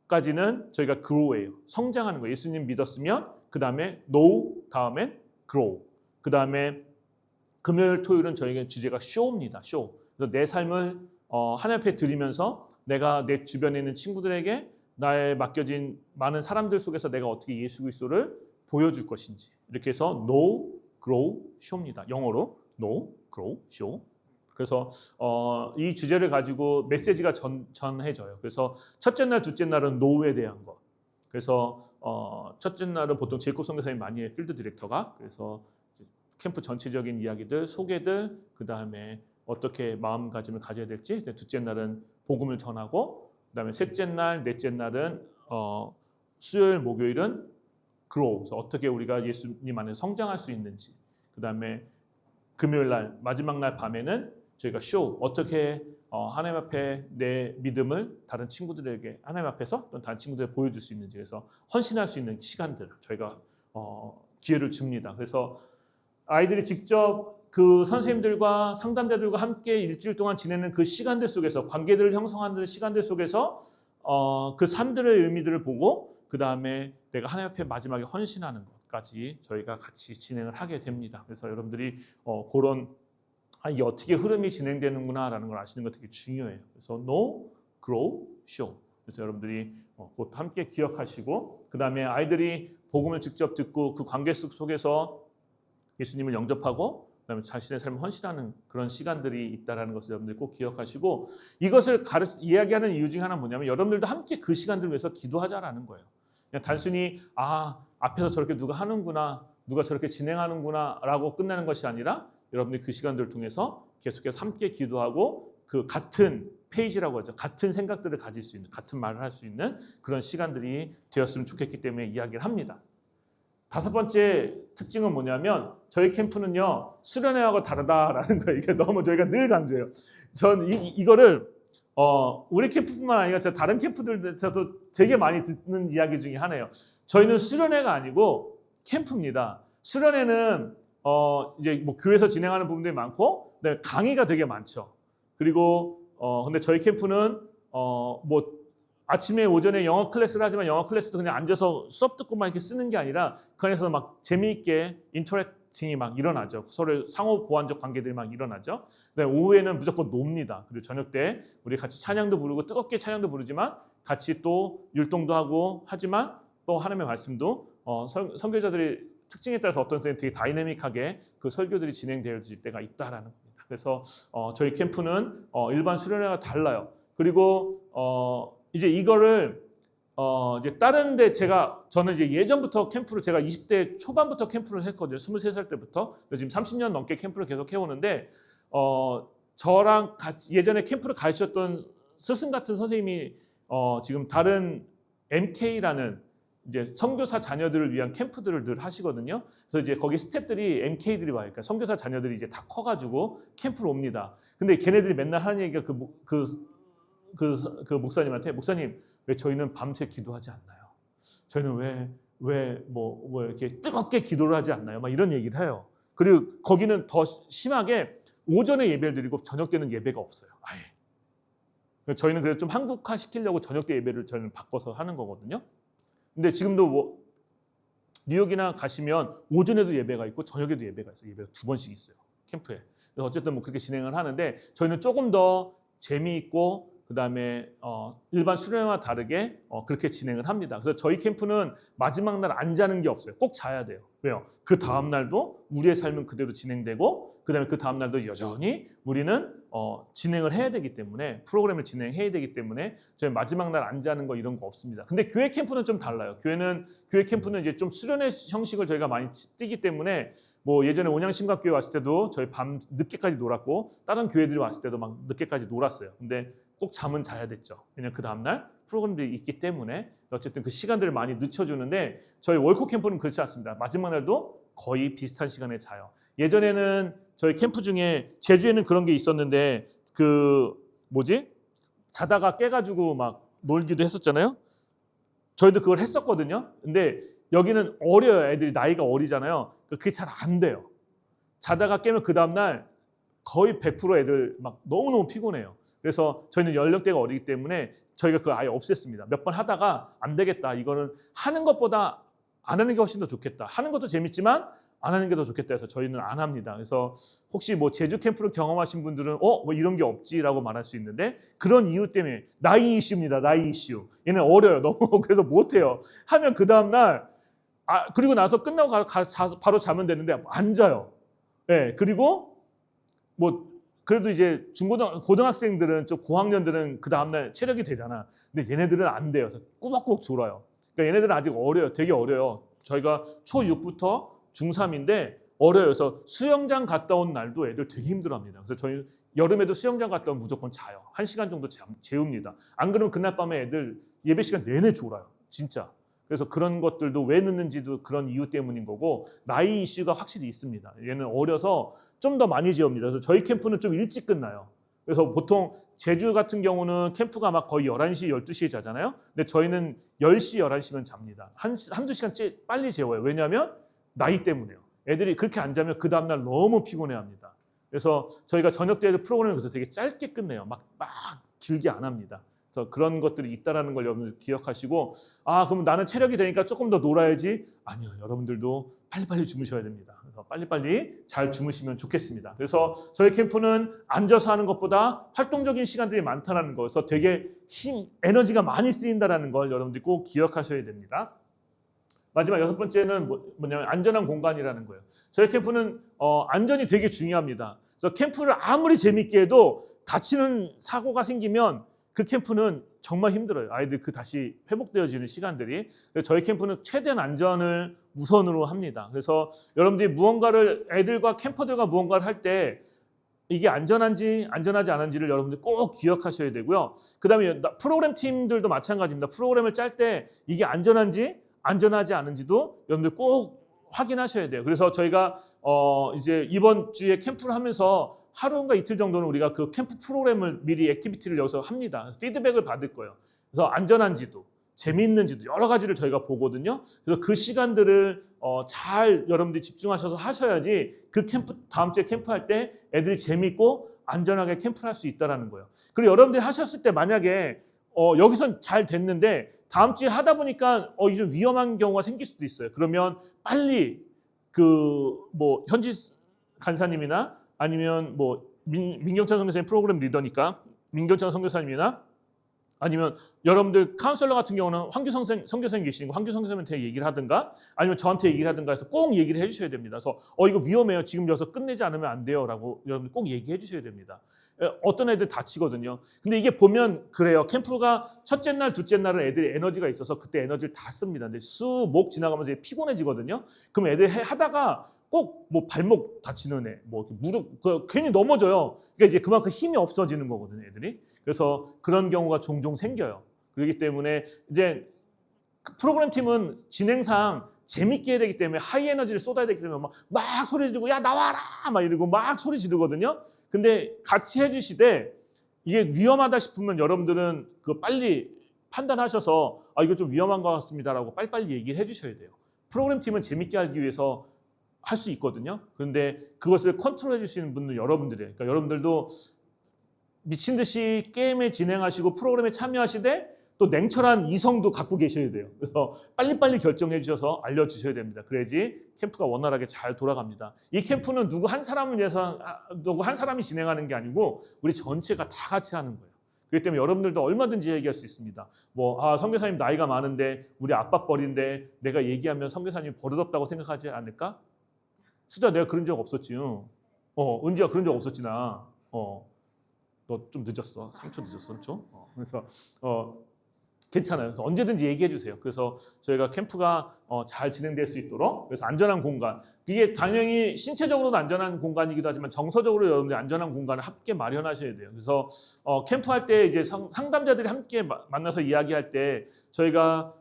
목까지는 저희가 grow예요. 성장하는 거예요. 예수님 믿었으면 그 다음에 know, 다음에 grow. 그 다음에 금요일, 토요일은 저희가 주제가 show입니다. show. 그래서 내 삶을 하나님 앞에 드리면서 내가 내 주변에 있는 친구들에게 나의 맡겨진 많은 사람들 속에서 내가 어떻게 예수 그리스도를 보여줄 것인지 이렇게 해서 know, grow, show입니다. 영어로 know, grow, show. 그래서 이 주제를 가지고 메시지가 전해져요. 그래서 첫째 날, 둘째 날은 know에 대한 것. 그래서 첫째 날은 보통 제이콥 선교사님 많이 해요. 필드 디렉터가. 그래서 캠프 전체적인 이야기들, 소개들, 그 다음에 어떻게 마음가짐을 가져야 될지. 둘째 날은 복음을 전하고 그다음에 셋째 날, 넷째 날은 수요일, 목요일은 grow. 그래서 어떻게 우리가 예수님 안에 성장할 수 있는지. 그다음에 금요일 날, 마지막 날 밤에는 저희가 show. 어떻게 하나님 앞에 내 믿음을 다른 친구들에게 하나님 앞에서 또 다른 친구들에게 보여줄 수 있는지. 그래서 헌신할 수 있는 시간들 저희가 기회를 줍니다. 그래서 아이들이 직접 그 선생님들과 상담자들과 함께 일주일 동안 지내는 그 시간들 속에서 관계들을 형성하는 시간들 속에서 그 삶들의 의미들을 보고 그 다음에 내가 하나님 앞에 마지막에 헌신하는 것까지 저희가 같이 진행을 하게 됩니다. 그래서 여러분들이 그런 이게 어떻게 흐름이 진행되는구나라는 걸 아시는 거 되게 중요해요. 그래서 know, grow, show. 그래서 여러분들이 곧 함께 기억하시고 그 다음에 아이들이 복음을 직접 듣고 그 관계 속에서 예수님을 영접하고 그다음에 자신의 삶을 헌신하는 그런 시간들이 있다는 것을 여러분들 꼭 기억하시고 이것을 이야기하는 이유 중에 하나는 뭐냐면 여러분들도 함께 그 시간들을 위해서 기도하자라는 거예요. 그냥 단순히 앞에서 저렇게 누가 하는구나, 누가 저렇게 진행하는구나 라고 끝나는 것이 아니라 여러분들이 그 시간들을 통해서 계속해서 함께 기도하고 그 같은 페이지라고 하죠. 같은 생각들을 가질 수 있는, 같은 말을 할 수 있는 그런 시간들이 되었으면 좋겠기 때문에 이야기를 합니다. 다섯 번째 특징은 뭐냐면 저희 캠프는요 수련회하고 다르다라는 거예요. 이게 너무 저희가 늘 강조해요. 전 이거를 우리 캠프뿐만 아니라 저 다른 캠프들에서도 되게 많이 듣는 이야기 중에 하나예요. 저희는 수련회가 아니고 캠프입니다. 수련회는 이제 뭐 교회에서 진행하는 부분들이 많고 네, 강의가 되게 많죠. 그리고 근데 저희 캠프는 뭐 아침에 오전에 영어 클래스를 하지만 영어 클래스도 그냥 앉아서 수업 듣고만 이렇게 쓰는 게 아니라 그 안에서 막 재미있게 세팅이 막 일어나죠. 서로 상호 보완적 관계들이 막 일어나죠. 오후에는 무조건 놉니다. 그리고 저녁 때 우리 같이 찬양도 부르고 뜨겁게 찬양도 부르지만 같이 또 율동도 하고 하지만 또 하나님의 말씀도 선교자들이 특징에 따라서 어떤 때는 되게 다이내믹하게 그 설교들이 진행되어질 때가 있다라는 겁니다. 그래서 저희 캠프는 일반 수련회와 달라요. 그리고 이제 이거를 이제 다른데 저는 이제 예전부터 캠프를 제가 20대 초반부터 캠프를 했거든요. 23살 때부터. 지금 30년 넘게 캠프를 계속 해오는데 저랑 같이 예전에 캠프를 가르쳤던 스승 같은 선생님이 지금 다른 MK라는 이제 선교사 자녀들을 위한 캠프들을 늘 하시거든요. 그래서 이제 거기 스태프들이 MK들이 와요. 그러니까 선교사 자녀들이 이제 다 커가지고 캠프를 옵니다. 근데 걔네들이 맨날 하는 얘기가 그 목사님한테 목사님 왜 저희는 밤새 기도하지 않나요? 저희는 왜 이렇게 뜨겁게 기도를 하지 않나요? 막 이런 얘기를 해요. 그리고 거기는 더 심하게 오전에 예배를 드리고 저녁 때는 예배가 없어요. 아예. 저희는 그래서 좀 한국화 시키려고 저녁 때 예배를 저희는 바꿔서 하는 거거든요. 근데 지금도 뉴욕이나 가시면 오전에도 예배가 있고 저녁에도 예배가 있어요. 예배가 2번씩 있어요. 캠프에. 그래서 어쨌든 그렇게 진행을 하는데 저희는 조금 더 재미있고 그다음에 일반 수련회와 다르게 그렇게 진행을 합니다. 그래서 저희 캠프는 마지막 날 안 자는 게 없어요. 꼭 자야 돼요. 왜요? 그 다음 날도 우리의 삶은 그대로 진행되고 그다음에 그 다음 날도 여전히 우리는 진행을 해야 되기 때문에 프로그램을 진행해야 되기 때문에 저희 마지막 날 안 자는 거 이런 거 없습니다. 근데 교회 캠프는 좀 달라요. 교회 캠프는 이제 좀 수련회 형식을 저희가 많이 띄기 때문에 뭐 예전에 온양신각교회 왔을 때도 저희 밤 늦게까지 놀았고 다른 교회들이 왔을 때도 막 늦게까지 놀았어요. 근데 꼭 잠은 자야 됐죠. 왜냐면 그 다음날 프로그램들이 있기 때문에 어쨌든 그 시간들을 많이 늦춰주는데 저희 월코 캠프는 그렇지 않습니다. 마지막 날도 거의 비슷한 시간에 자요. 예전에는 저희 캠프 중에 제주에는 그런 게 있었는데 자다가 깨가지고 막 놀기도 했었잖아요. 저희도 그걸 했었거든요. 근데 여기는 어려요. 애들이 나이가 어리잖아요. 그게 잘 안 돼요. 자다가 깨면 그 다음날 거의 100% 애들 막 너무너무 피곤해요. 그래서 저희는 연령대가 어리기 때문에 저희가 그거 아예 없앴습니다. 몇 번 하다가 안 되겠다. 이거는 하는 것보다 안 하는 게 훨씬 더 좋겠다. 하는 것도 재밌지만 안 하는 게 더 좋겠다 해서 저희는 안 합니다. 그래서 혹시 뭐 제주 캠프를 경험하신 분들은 뭐 이런 게 없지라고 말할 수 있는데 그런 이유 때문에 나이 이슈입니다. 나이 이슈. 얘는 어려요. 너무 그래서 못 해요. 하면 그 다음 날 그리고 나서 끝나고 바로 자면 되는데 안 자요. 네, 그리고 그래도 이제 고등학생들은 좀 고학년들은 그 다음날 체력이 되잖아. 근데 얘네들은 안 돼요. 그래서 꾸벅꾸벅 졸아요. 그러니까 얘네들은 아직 어려요. 되게 어려요. 저희가 초6부터 중3인데 어려요. 그래서 수영장 갔다 온 날도 애들 되게 힘들어합니다. 그래서 저희 여름에도 수영장 갔다 오면 무조건 자요. 1시간 정도 재웁니다. 안 그러면 그날 밤에 애들 예배 시간 내내 졸아요. 진짜. 그래서 그런 것들도 왜 늦는지도 그런 이유 때문인 거고 나이 이슈가 확실히 있습니다. 얘는 어려서 좀 더 많이 재웁니다. 그래서 저희 캠프는 좀 일찍 끝나요. 그래서 보통 제주 같은 경우는 캠프가 막 거의 11시, 12시에 자잖아요. 근데 저희는 10시, 11시면 잡니다. 한두 시간 빨리 재워요. 왜냐하면 나이 때문에요. 애들이 그렇게 안 자면 그 다음날 너무 피곤해합니다. 그래서 저희가 저녁 때 프로그램을 그래서 되게 짧게 끝내요. 막 길게 안 합니다. 그래서 그런 것들이 있다라는 걸 여러분들 기억하시고 그럼 나는 체력이 되니까 조금 더 놀아야지. 아니요. 여러분들도 빨리빨리 주무셔야 됩니다. 그래서 빨리빨리 잘 주무시면 좋겠습니다. 그래서 저희 캠프는 앉아서 하는 것보다 활동적인 시간들이 많다는 거에서 되게 에너지가 많이 쓰인다는 걸 여러분들이 꼭 기억하셔야 됩니다. 마지막 6번째는 뭐냐면 안전한 공간이라는 거예요. 저희 캠프는 안전이 되게 중요합니다. 그래서 캠프를 아무리 재밌게 해도 다치는 사고가 생기면 그 캠프는 정말 힘들어요. 아이들 다시 회복되어지는 시간들이. 그래서 저희 캠프는 최대한 안전을 우선으로 합니다. 그래서 여러분들이 애들과 캠퍼들과 무언가를 할 때 이게 안전한지 안전하지 않은지를 여러분들 꼭 기억하셔야 되고요. 그 다음에 프로그램 팀들도 마찬가지입니다. 프로그램을 짤 때 이게 안전한지 안전하지 않은지도 여러분들 꼭 확인하셔야 돼요. 그래서 저희가 이제 이번 주에 캠프를 하면서 하루인가 이틀 정도는 우리가 그 캠프 프로그램을 미리 액티비티를 여기서 합니다. 피드백을 받을 거예요. 그래서 안전한지도 재미있는지도 여러 가지를 저희가 보거든요. 그래서 그 시간들을 잘 여러분들이 집중하셔서 하셔야지 그 다음 주에 캠프할 때 애들이 재미있고 안전하게 캠프를 할 수 있다는 거예요. 그리고 여러분들이 하셨을 때 만약에 여기선 잘 됐는데 다음 주에 하다 보니까 이제 위험한 경우가 생길 수도 있어요. 그러면 빨리 그 뭐 현지 간사님이나 아니면 뭐 민경찬 선교사님 프로그램 리더니까 민경찬 선교사님이나 아니면 여러분들 카운셀러 같은 경우는 황규 선교사님 계시고 황규 선교사님한테 얘기를 하든가 아니면 저한테 얘기를 하든가 해서 꼭 얘기를 해주셔야 됩니다. 그래서 이거 위험해요. 지금 여기서 끝내지 않으면 안 돼요라고 여러분들 꼭 얘기해 주셔야 됩니다. 어떤 애들 다치거든요. 근데 이게 보면 그래요. 캠프가 첫째 날, 둘째 날은 애들이 에너지가 있어서 그때 에너지를 다 씁니다. 근데 목 지나가면서 피곤해지거든요. 그럼 애들 하다가 꼭 뭐 발목 다치는 애, 뭐 무릎 괜히 넘어져요. 그러니까 이제 그만큼 힘이 없어지는 거거든요, 애들이. 그래서 그런 경우가 종종 생겨요. 그렇기 때문에 이제 프로그램 팀은 진행상 재밌게 해야 되기 때문에 하이 에너지를 쏟아야 되기 때문에 막 소리 지르고 야 나와라 막 이러고 막 소리 지르거든요. 근데 같이 해주시되 이게 위험하다 싶으면 여러분들은 그 빨리 판단하셔서 이거 좀 위험한 것 같습니다라고 빨리빨리 얘기를 해주셔야 돼요. 프로그램 팀은 재밌게 하기 위해서 할 수 있거든요. 그런데 그것을 컨트롤해 주시는 분은 여러분들이에요. 그러니까 여러분들도 미친 듯이 게임에 진행하시고 프로그램에 참여하시되 또 냉철한 이성도 갖고 계셔야 돼요. 그래서 빨리빨리 결정해 주셔서 알려주셔야 됩니다. 그래야지 캠프가 원활하게 잘 돌아갑니다. 이 캠프는 누구 한 사람을 위해서 누구 한 사람이 진행하는 게 아니고 우리 전체가 다 같이 하는 거예요. 그렇기 때문에 여러분들도 얼마든지 얘기할 수 있습니다. 선교사님 나이가 많은데 우리 아빠뻘인데 내가 얘기하면 선교사님 버릇없다고 생각하지 않을까? 수자 내가 그런 적 없었지. 은지야 그런 적 없었지 나. 너 좀 늦었어. 3초 늦었어. 3초. 그래서 괜찮아요. 그래서 언제든지 얘기해 주세요. 그래서 저희가 캠프가 잘 진행될 수 있도록 그래서 안전한 공간. 이게 당연히 신체적으로도 안전한 공간이기도 하지만 정서적으로 여러분들이 안전한 공간을 함께 마련하셔야 돼요. 그래서 캠프할 때 이제 상담자들이 함께 만나서 이야기할 때 저희가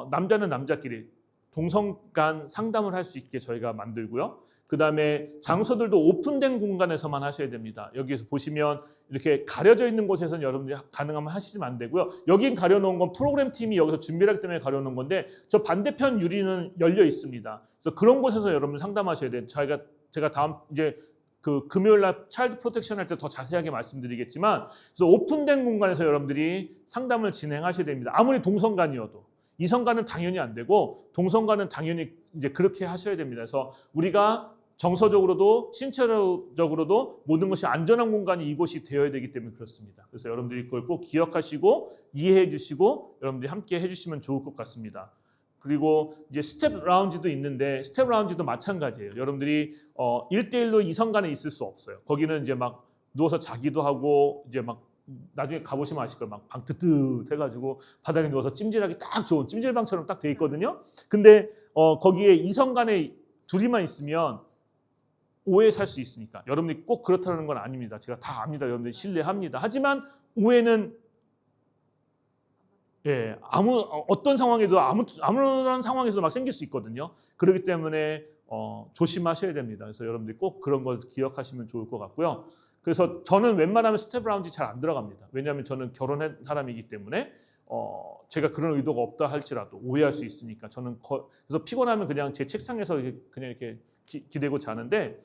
남자는 남자끼리 동성 간 상담을 할 수 있게 저희가 만들고요. 그 다음에 장소들도 오픈된 공간에서만 하셔야 됩니다. 여기에서 보시면 이렇게 가려져 있는 곳에서는 여러분들이 가능하면 하시면 안 되고요. 여긴 가려놓은 건 프로그램 팀이 여기서 준비를 하기 때문에 가려놓은 건데 저 반대편 유리는 열려 있습니다. 그래서 그런 곳에서 여러분 상담하셔야 돼요. 제가 다음 이제 그 금요일 날 차일드 프로텍션 할 때 더 자세하게 말씀드리겠지만 그래서 오픈된 공간에서 여러분들이 상담을 진행하셔야 됩니다. 아무리 동성간이어도. 이성간은 당연히 안 되고 동성간은 당연히 이제 그렇게 하셔야 됩니다. 그래서 우리가 정서적으로도 신체적으로도 모든 것이 안전한 공간이 이곳이 되어야 되기 때문에 그렇습니다. 그래서 여러분들이 그걸 꼭 기억하시고 이해해 주시고 여러분들이 함께 해주시면 좋을 것 같습니다. 그리고 이제 스텝 라운지도 있는데 스텝 라운지도 마찬가지예요. 여러분들이 1대1로 이성 간에 있을 수 없어요. 거기는 이제 막 누워서 자기도 하고 이제 막 나중에 가보시면 아실 거예요. 막 방 뜨뜻해가지고 바닥에 누워서 찜질하기 딱 좋은 찜질방처럼 딱 돼 있거든요. 근데 거기에 이성 간에 둘이만 있으면 오해 살 수 있으니까 여러분들이 꼭 그렇다는 건 아닙니다. 제가 다 압니다. 여러분들이 신뢰합니다. 하지만 오해는 어떤 상황에도 아무런 상황에서 막 생길 수 있거든요. 그렇기 때문에 조심하셔야 됩니다. 그래서 여러분들이 꼭 그런 걸 기억하시면 좋을 것 같고요. 그래서 저는 웬만하면 스텝 라운지 잘 안 들어갑니다. 왜냐하면 저는 결혼한 사람이기 때문에 제가 그런 의도가 없다 할지라도 오해할 수 있으니까 저는 그래서 피곤하면 그냥 제 책상에서 그냥 이렇게 기대고 자는데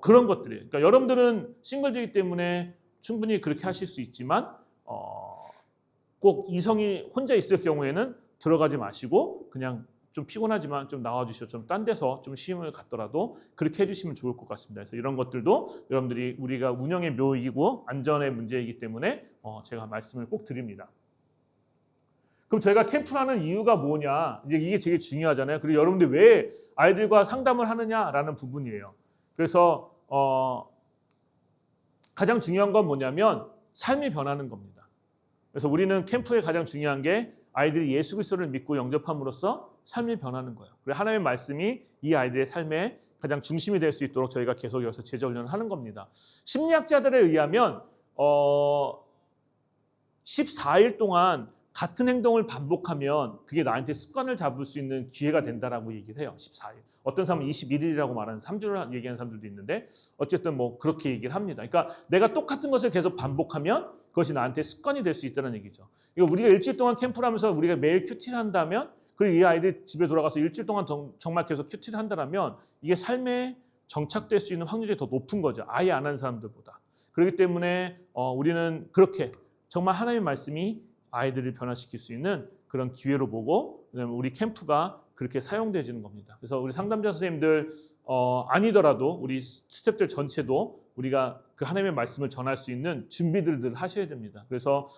그런 것들이 그러니까 여러분들은 싱글이기 때문에 충분히 그렇게 하실 수 있지만 꼭 이성이 혼자 있을 경우에는 들어가지 마시고 그냥 좀 피곤하지만 좀 나와주시고 좀 딴 데서 좀 쉼을 갖더라도 그렇게 해주시면 좋을 것 같습니다. 그래서 이런 것들도 여러분들이 우리가 운영의 묘이고 안전의 문제이기 때문에 제가 말씀을 꼭 드립니다. 그럼 저희가 캠프를 하는 이유가 뭐냐? 이게 되게 중요하잖아요. 그리고 여러분들이 왜 아이들과 상담을 하느냐라는 부분이에요. 그래서 가장 중요한 건 뭐냐면 삶이 변하는 겁니다. 그래서 우리는 캠프에 가장 중요한 게 아이들이 예수 그리스도를 믿고 영접함으로써 삶이 변하는 거예요. 그리고 하나님의 말씀이 이 아이들의 삶의 가장 중심이 될 수 있도록 저희가 계속 여기서 제자 훈련을 하는 겁니다. 심리학자들에 의하면 14일 동안 같은 행동을 반복하면 그게 나한테 습관을 잡을 수 있는 기회가 된다라고 얘기를 해요. 14일. 어떤 사람은 21일이라고 말하는 3주를 얘기하는 사람들도 있는데 어쨌든 뭐 그렇게 얘기를 합니다. 그러니까 내가 똑같은 것을 계속 반복하면 그것이 나한테 습관이 될 수 있다는 얘기죠. 그러니까 우리가 일주일 동안 캠프를 하면서 우리가 매일 큐티를 한다면 그리고 이 아이들 집에 돌아가서 일주일 동안 정말 계속 큐티를 한다면 이게 삶에 정착될 수 있는 확률이 더 높은 거죠. 아예 안 한 사람들보다. 그렇기 때문에 우리는 그렇게 정말 하나님의 말씀이 아이들을 변화시킬 수 있는 그런 기회로 보고 왜냐하면 우리 캠프가 그렇게 사용되어지는 겁니다. 그래서 우리 상담자 선생님들 아니더라도 우리 스태프들 전체도 우리가 그 하나님의 말씀을 전할 수 있는 준비들을 늘 하셔야 됩니다. 그래서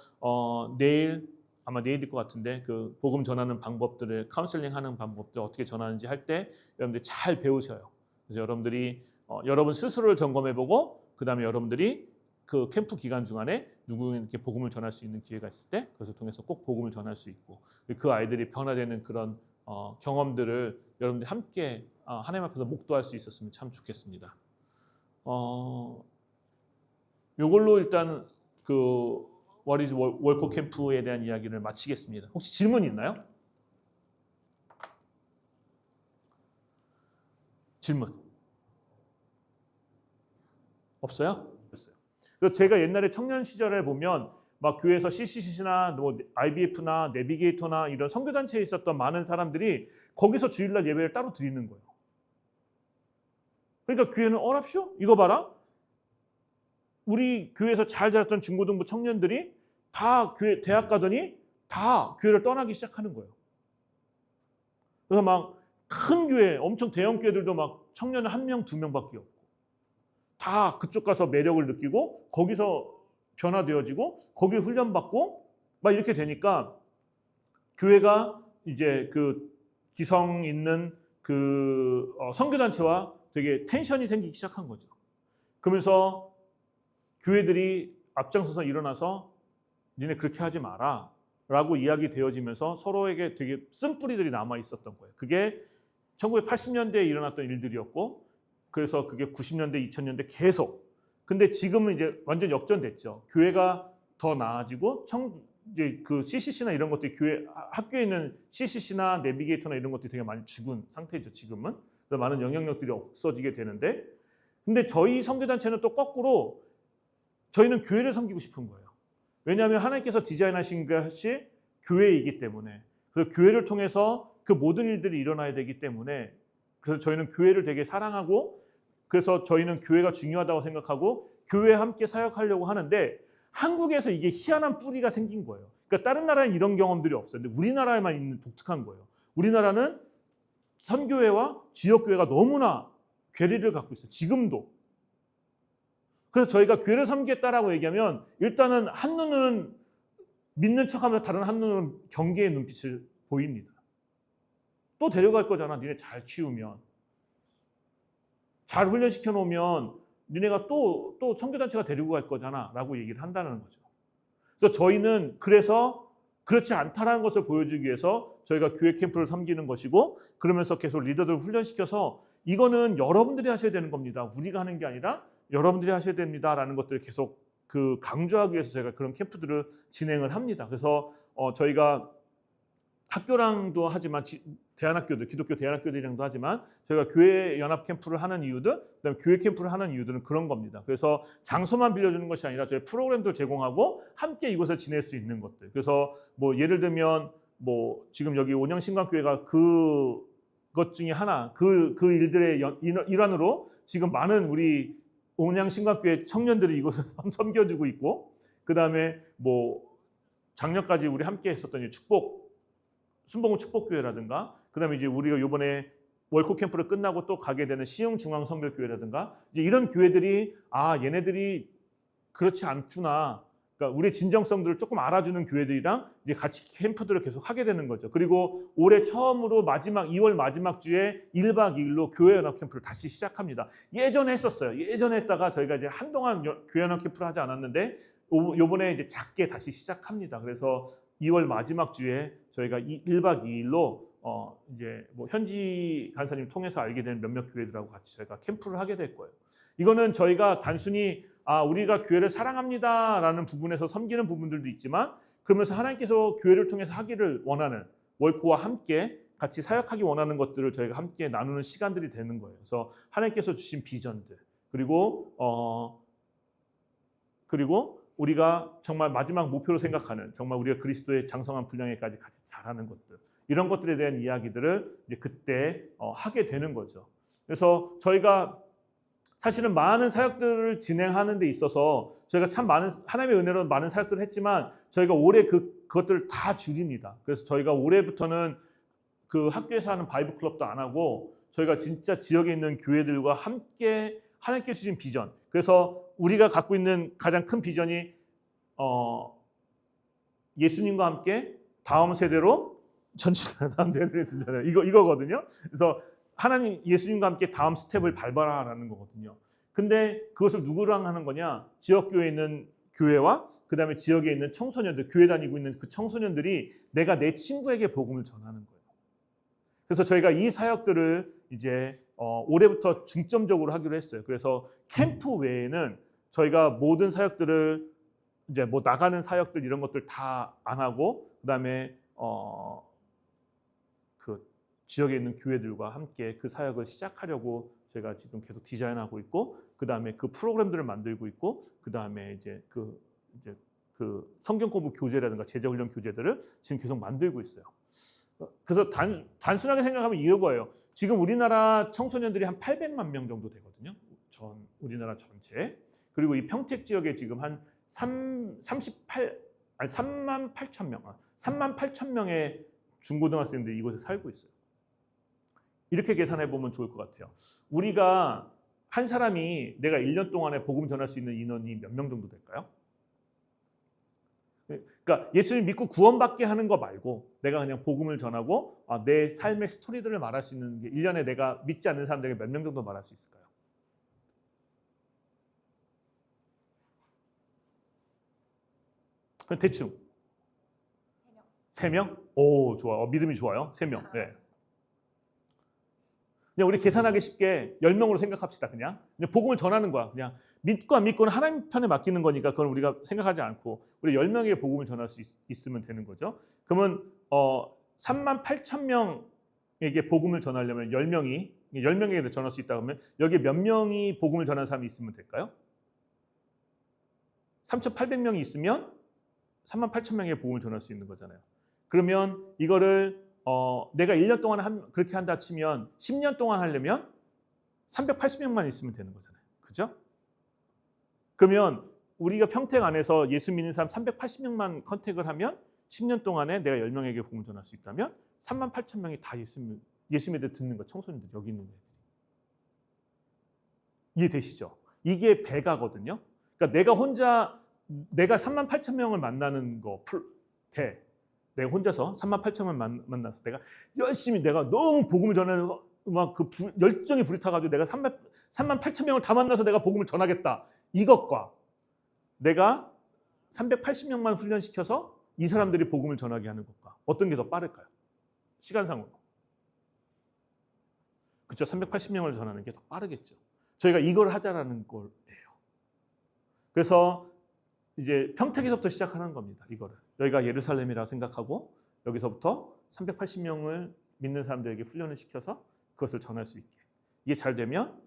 내일 아마 내일일 것 같은데 그 복음 전하는 방법들을 카운셀링 하는 방법들 어떻게 전하는지 할 때 여러분들이 잘 배우셔요. 그래서 여러분들이 여러분 스스로를 점검해보고 그 다음에 여러분들이 그 캠프 기간 중간에 누구에게 복음을 전할 수 있는 기회가 있을 때 그것을 통해서 꼭 복음을 전할 수 있고 그 아이들이 변화되는 그런 경험들을 여러분들이 함께 하나님 앞에서 목도할 수 있었으면 참 좋겠습니다. 요걸로 일단 그 What is 월코 캠프에 대한 이야기를 마치겠습니다. 혹시 질문 있나요? 질문 없어요? 없어요. 그래서 제가 옛날에 청년 시절에 보면 막 교회에서 CCC나 뭐 IBF나 내비게이터나 이런 선교단체에 있었던 많은 사람들이 거기서 주일날 예배를 따로 드리는 거예요. 그러니까 교회는 어랍쇼? 이거 봐라. 우리 교회에서 잘 자랐던 중고등부 청년들이 다 교회 대학 가더니 다 교회를 떠나기 시작하는 거예요. 그래서 막 큰 교회, 엄청 대형 교회들도 막 청년은 1명, 2명밖에 없고 다 그쪽 가서 매력을 느끼고 거기서 변화되어지고 거기에 훈련받고 막 이렇게 되니까 교회가 이제 그 기성 있는 그 선교단체와 되게 텐션이 생기기 시작한 거죠. 그러면서 교회들이 앞장서서 일어나서 니네 그렇게 하지 마라 라고 이야기 되어지면서 서로에게 되게 쓴뿌리들이 남아 있었던 거예요. 그게 1980년대에 일어났던 일들이었고 그래서 그게 90년대, 2000년대 계속. 근데 지금은 이제 완전 역전됐죠. 교회가 더 나아지고 이제 그 CCC나 이런 것들이 교회 학교에 있는 CCC나 내비게이터나 이런 것들이 되게 많이 죽은 상태죠. 지금은. 그래서 많은 영향력들이 없어지게 되는데 근데 저희 선교단체는 또 거꾸로 저희는 교회를 섬기고 싶은 거예요. 왜냐하면 하나님께서 디자인하신 것이 교회이기 때문에 그래서 교회를 통해서 그 모든 일들이 일어나야 되기 때문에 그래서 저희는 교회를 되게 사랑하고 그래서 저희는 교회가 중요하다고 생각하고 교회에 함께 사역하려고 하는데 한국에서 이게 희한한 뿌리가 생긴 거예요. 그러니까 다른 나라에는 이런 경험들이 없어요. 근데 우리나라에만 있는 독특한 거예요. 우리나라는 선교회와 지역교회가 너무나 괴리를 갖고 있어요. 지금도. 그래서 저희가 교회를 섬기겠다라고 얘기하면 일단은 한눈은 믿는 척하면 다른 한눈은 경계의 눈빛을 보입니다. 또 데려갈 거잖아. 니네 잘 키우면. 잘 훈련시켜 놓으면 니네가 또 선교단체가 데리고 갈 거잖아 라고 얘기를 한다는 거죠. 그래서 저희는 그래서 그렇지 않다는 것을 보여주기 위해서 저희가 교회 캠프를 섬기는 것이고 그러면서 계속 리더들을 훈련시켜서 이거는 여러분들이 하셔야 되는 겁니다. 우리가 하는 게 아니라 여러분들이 하셔야 됩니다라는 것들을 계속 그 강조하기 위해서 저희가 그런 캠프들을 진행을 합니다. 그래서 저희가 학교랑도 하지만 대안학교들, 기독교 대안학교들이랑도 하지만 저희가 교회 연합 캠프를 하는 이유들, 그다음에 교회 캠프를 하는 이유들은 그런 겁니다. 그래서 장소만 빌려주는 것이 아니라 저희 프로그램도 제공하고 함께 이곳을 지낼 수 있는 것들. 그래서 뭐 예를 들면 뭐 지금 여기 온영신강교회가 그것 중에 하나, 그 일들의 일환으로 지금 많은 우리 온양신강교회 청년들이 이곳을 섬겨주고 있고, 그다음에 뭐 작년까지 우리 함께 했었던 순복음 축복교회라든가, 그다음에 이제 우리가 이번에 월코 캠프를 끝나고 또 가게 되는 시흥중앙선교교회라든가 이제 이런 교회들이 얘네들이 그렇지 않구나. 그러니까 우리의 진정성들을 조금 알아주는 교회들이랑 이제 같이 캠프들을 계속 하게 되는 거죠. 그리고 올해 처음으로 2월 마지막 주에 1박 2일로 교회 연합 캠프를 다시 시작합니다. 예전에 했었어요. 예전에 했다가 저희가 이제 한동안 교회 연합 캠프를 하지 않았는데 요번에 이제 작게 다시 시작합니다. 그래서 2월 마지막 주에 저희가 1박 2일로 이제 뭐 현지 간사님 통해서 알게 된 몇몇 교회들하고 같이 저희가 캠프를 하게 될 거예요. 이거는 저희가 단순히 우리가 교회를 사랑합니다라는 부분에서 섬기는 부분들도 있지만 그러면서 하나님께서 교회를 통해서 하기를 원하는 월코와 함께 같이 사역하기 원하는 것들을 저희가 함께 나누는 시간들이 되는 거예요. 그래서 하나님께서 주신 비전들 그리고 우리가 정말 마지막 목표로 생각하는 정말 우리가 그리스도의 장성한 분량에까지 같이 자라는 것들 이런 것들에 대한 이야기들을 이제 그때 하게 되는 거죠. 그래서 저희가 사실은 많은 사역들을 진행하는 데 있어서 저희가 참 많은 하나님의 은혜로 많은 사역들을 했지만 저희가 올해 그것들을 다 줄입니다. 그래서 저희가 올해부터는 그 학교에서 하는 바이블 클럽도 안 하고 저희가 진짜 지역에 있는 교회들과 함께 하나님께 주신 비전. 그래서 우리가 갖고 있는 가장 큰 비전이 예수님과 함께 다음 세대로 전진하는 다음 세대로 전진하는 이거거든요. 그래서 하나님 예수님과 함께 다음 스텝을 밟아라라는 거거든요. 근데 그것을 누구랑 하는 거냐? 지역 교회에 있는 교회와 그다음에 지역에 있는 청소년들, 교회 다니고 있는 그 청소년들이 내가 내 친구에게 복음을 전하는 거예요. 그래서 저희가 이 사역들을 이제 올해부터 중점적으로 하기로 했어요. 그래서 캠프 외에는 저희가 모든 사역들을 이제 뭐 나가는 사역들 이런 것들 다 안 하고 그다음에 그 지역에 있는 교회들과 함께 그 사역을 시작하려고 제가 지금 계속 디자인하고 있고 그다음에 그 프로그램들을 만들고 있고 그다음에 이제 그 성경 공부 교재라든가 제자 훈련 교재들을 지금 계속 만들고 있어요. 그래서 단순하게 생각하면 이거예요. 지금 우리나라 청소년들이 한 800만 명 정도 되거든요. 우리나라 전체. 그리고 이 평택 지역에 지금 한 3만 8천 명, 3만 8천 명의 중고등학생들이 이곳에 살고 있어요. 이렇게 계산해 보면 좋을 것 같아요. 우리가 한 사람이 내가 1년 동안에 복음 전할 수 있는 인원이 몇 명 정도 될까요? 그러니까 예수님 믿고 구원받게 하는 거 말고 내가 그냥 복음을 전하고 내 삶의 스토리들을 말할 수 있는 게 1년에 내가 믿지 않는 사람들에게 몇 명 정도 말할 수 있을까요? 대충 3명? 오, 좋아. 믿음이 좋아요. 3명. 네. 그냥 우리 계산하기 쉽게 10명으로 생각합시다. 그냥 복음을 전하는 거야. 그냥 믿고 안 믿고는 하나님 편에 맡기는 거니까 그건 우리가 생각하지 않고 우리 10명에게 복음을 전할 수 있으면 되는 거죠. 그러면 3만 8천 명에게 복음을 전하려면 10명에게 전할 수 있다고 하면 여기에 몇 명이 복음을 전하는 사람이 있으면 될까요? 3,800명이 있으면 3만 8천 명에게 복음을 전할 수 있는 거잖아요. 그러면 이거를 내가 1년 동안 그렇게 한다 치면 10년 동안 하려면 380명만 있으면 되는 거잖아요. 그죠? 그러면 우리가 평택 안에서 예수 믿는 사람 380명만 컨택을 하면 10년 동안에 내가 10명에게 복음을 전할 수 있다면 3만 8천 명이 다 예수 믿어 듣는 거 청소년들 여기 있는 거예요. 이해되시죠? 이게 배가거든요. 그러니까 내가 3만 8천 명을 만나는 거 내가 혼자서 3만 8천 명 만나서 내가 열심히 내가 너무 복음을 전하는 막 그 열정이 불타가지고 내가 3만 8천 명을 다 만나서 내가 복음을 전하겠다. 이것과 내가 380명만 훈련시켜서 이 사람들이 복음을 전하게 하는 것과 어떤 게 더 빠를까요? 시간상으로. 그렇죠. 380명을 전하는 게 더 빠르겠죠. 저희가 이걸 하자라는 거예요. 그래서 이제 평택에서부터 시작하는 겁니다. 이거를. 여기가 예루살렘이라고 생각하고 여기서부터 380명을 믿는 사람들에게 훈련을 시켜서 그것을 전할 수 있게. 이게 잘 되면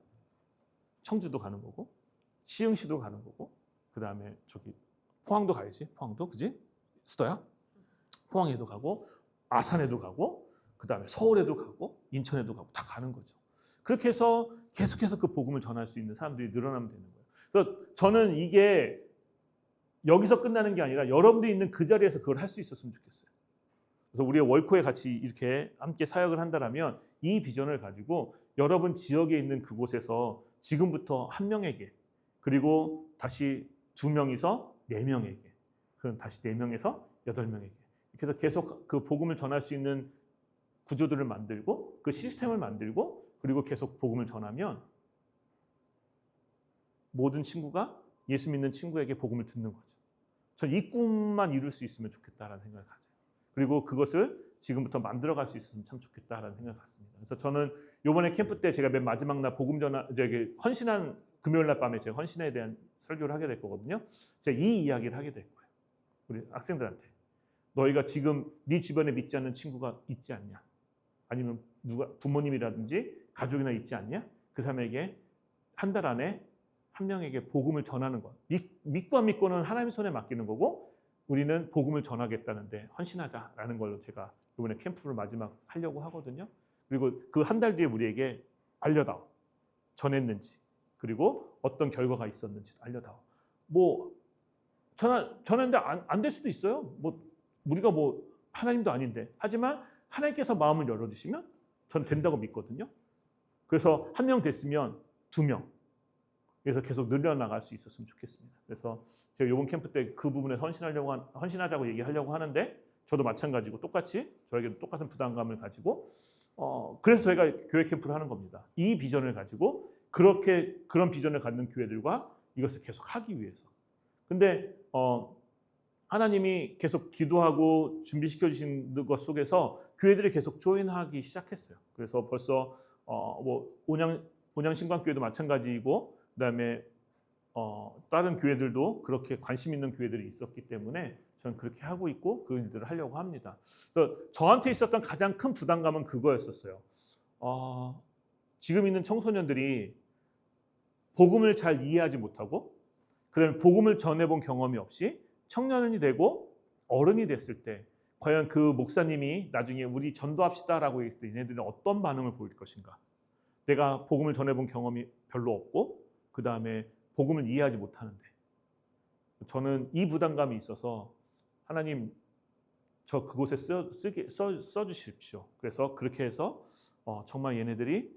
청주도 가는 거고 시흥시도 가는 거고 그다음에 저기 포항도 가야지. 포항도 그지? 수도야? 포항에도 가고 아산에도 가고 그다음에 서울에도 가고 인천에도 가고 다 가는 거죠. 그렇게 해서 계속해서 그 복음을 전할 수 있는 사람들이 늘어나면 되는 거예요. 그래서 저는 이게 여기서 끝나는 게 아니라 여러분들이 있는 그 자리에서 그걸 할 수 있었으면 좋겠어요. 그래서 우리가 월코에 같이 이렇게 함께 사역을 한다면 이 비전을 가지고 여러분 지역에 있는 그곳에서 지금부터 한 명에게 그리고 다시 2명이서 4명에게 그럼 다시 4명에서 8명에게 이렇게 해서 계속 그 복음을 전할 수 있는 구조들을 만들고 그 시스템을 만들고 그리고 계속 복음을 전하면 모든 친구가 예수 믿는 친구에게 복음을 듣는 거죠. 전 이 꿈만 이룰 수 있으면 좋겠다라는 생각을 가져요. 그리고 그것을 지금부터 만들어갈 수 있으면 참 좋겠다라는 생각을 갖습니다. 그래서 저는 이번에 캠프 때 제가 맨 마지막 날 복음 전화 헌신한 금요일 날 밤에 제가 헌신에 대한 설교를 하게 될 거거든요. 제가 이 이야기를 하게 될 거예요. 우리 학생들한테 너희가 지금 네 주변에 믿지 않는 친구가 있지 않냐? 아니면 누가 부모님이라든지 가족이나 있지 않냐? 그 사람에게 한 달 안에 한 명에게 복음을 전하는 것. 믿고 안 믿고는 하나님 손에 맡기는 거고 우리는 복음을 전하겠다는데 헌신하자라는 걸로 제가 이번에 캠프를 마지막 하려고 하거든요. 그리고 그 한 달 뒤에 우리에게 알려다오. 전했는지 그리고 어떤 결과가 있었는지 알려다오. 뭐 전했는데 안 될 수도 있어요. 뭐 우리가 뭐 하나님도 아닌데 하지만 하나님께서 마음을 열어주시면 전 된다고 믿거든요. 그래서 한 명 됐으면 2명. 그래서 계속 늘려나갈 수 있었으면 좋겠습니다. 그래서 제가 이번 캠프 때 그 부분에 헌신하자고 얘기하려고 하는데 저도 마찬가지고 똑같이 저에게도 똑같은 부담감을 가지고 그래서 저희가 교회 캠프를 하는 겁니다. 이 비전을 가지고 그런 비전을 갖는 교회들과 이것을 계속 하기 위해서. 근데 하나님이 계속 기도하고 준비시켜 주신 것 속에서 교회들이 계속 조인하기 시작했어요. 그래서 벌써 뭐 온양신광교회도 마찬가지이고 그다음에 다른 교회들도 그렇게 관심 있는 교회들이 있었기 때문에 저는 그렇게 하고 있고 그 일들을 하려고 합니다. 그래서 저한테 있었던 가장 큰 부담감은 그거였었어요. 지금 있는 청소년들이 복음을 잘 이해하지 못하고 그다음에 복음을 전해본 경험이 없이 청년이 되고 어른이 됐을 때 과연 그 목사님이 나중에 우리 전도합시다라고 했을 때 얘네들은 어떤 반응을 보일 것인가. 내가 복음을 전해본 경험이 별로 없고 그 다음에 복음을 이해하지 못하는데 저는 이 부담감이 있어서 하나님 저 그곳에 써주십시오. 그래서 그렇게 해서 정말 얘네들이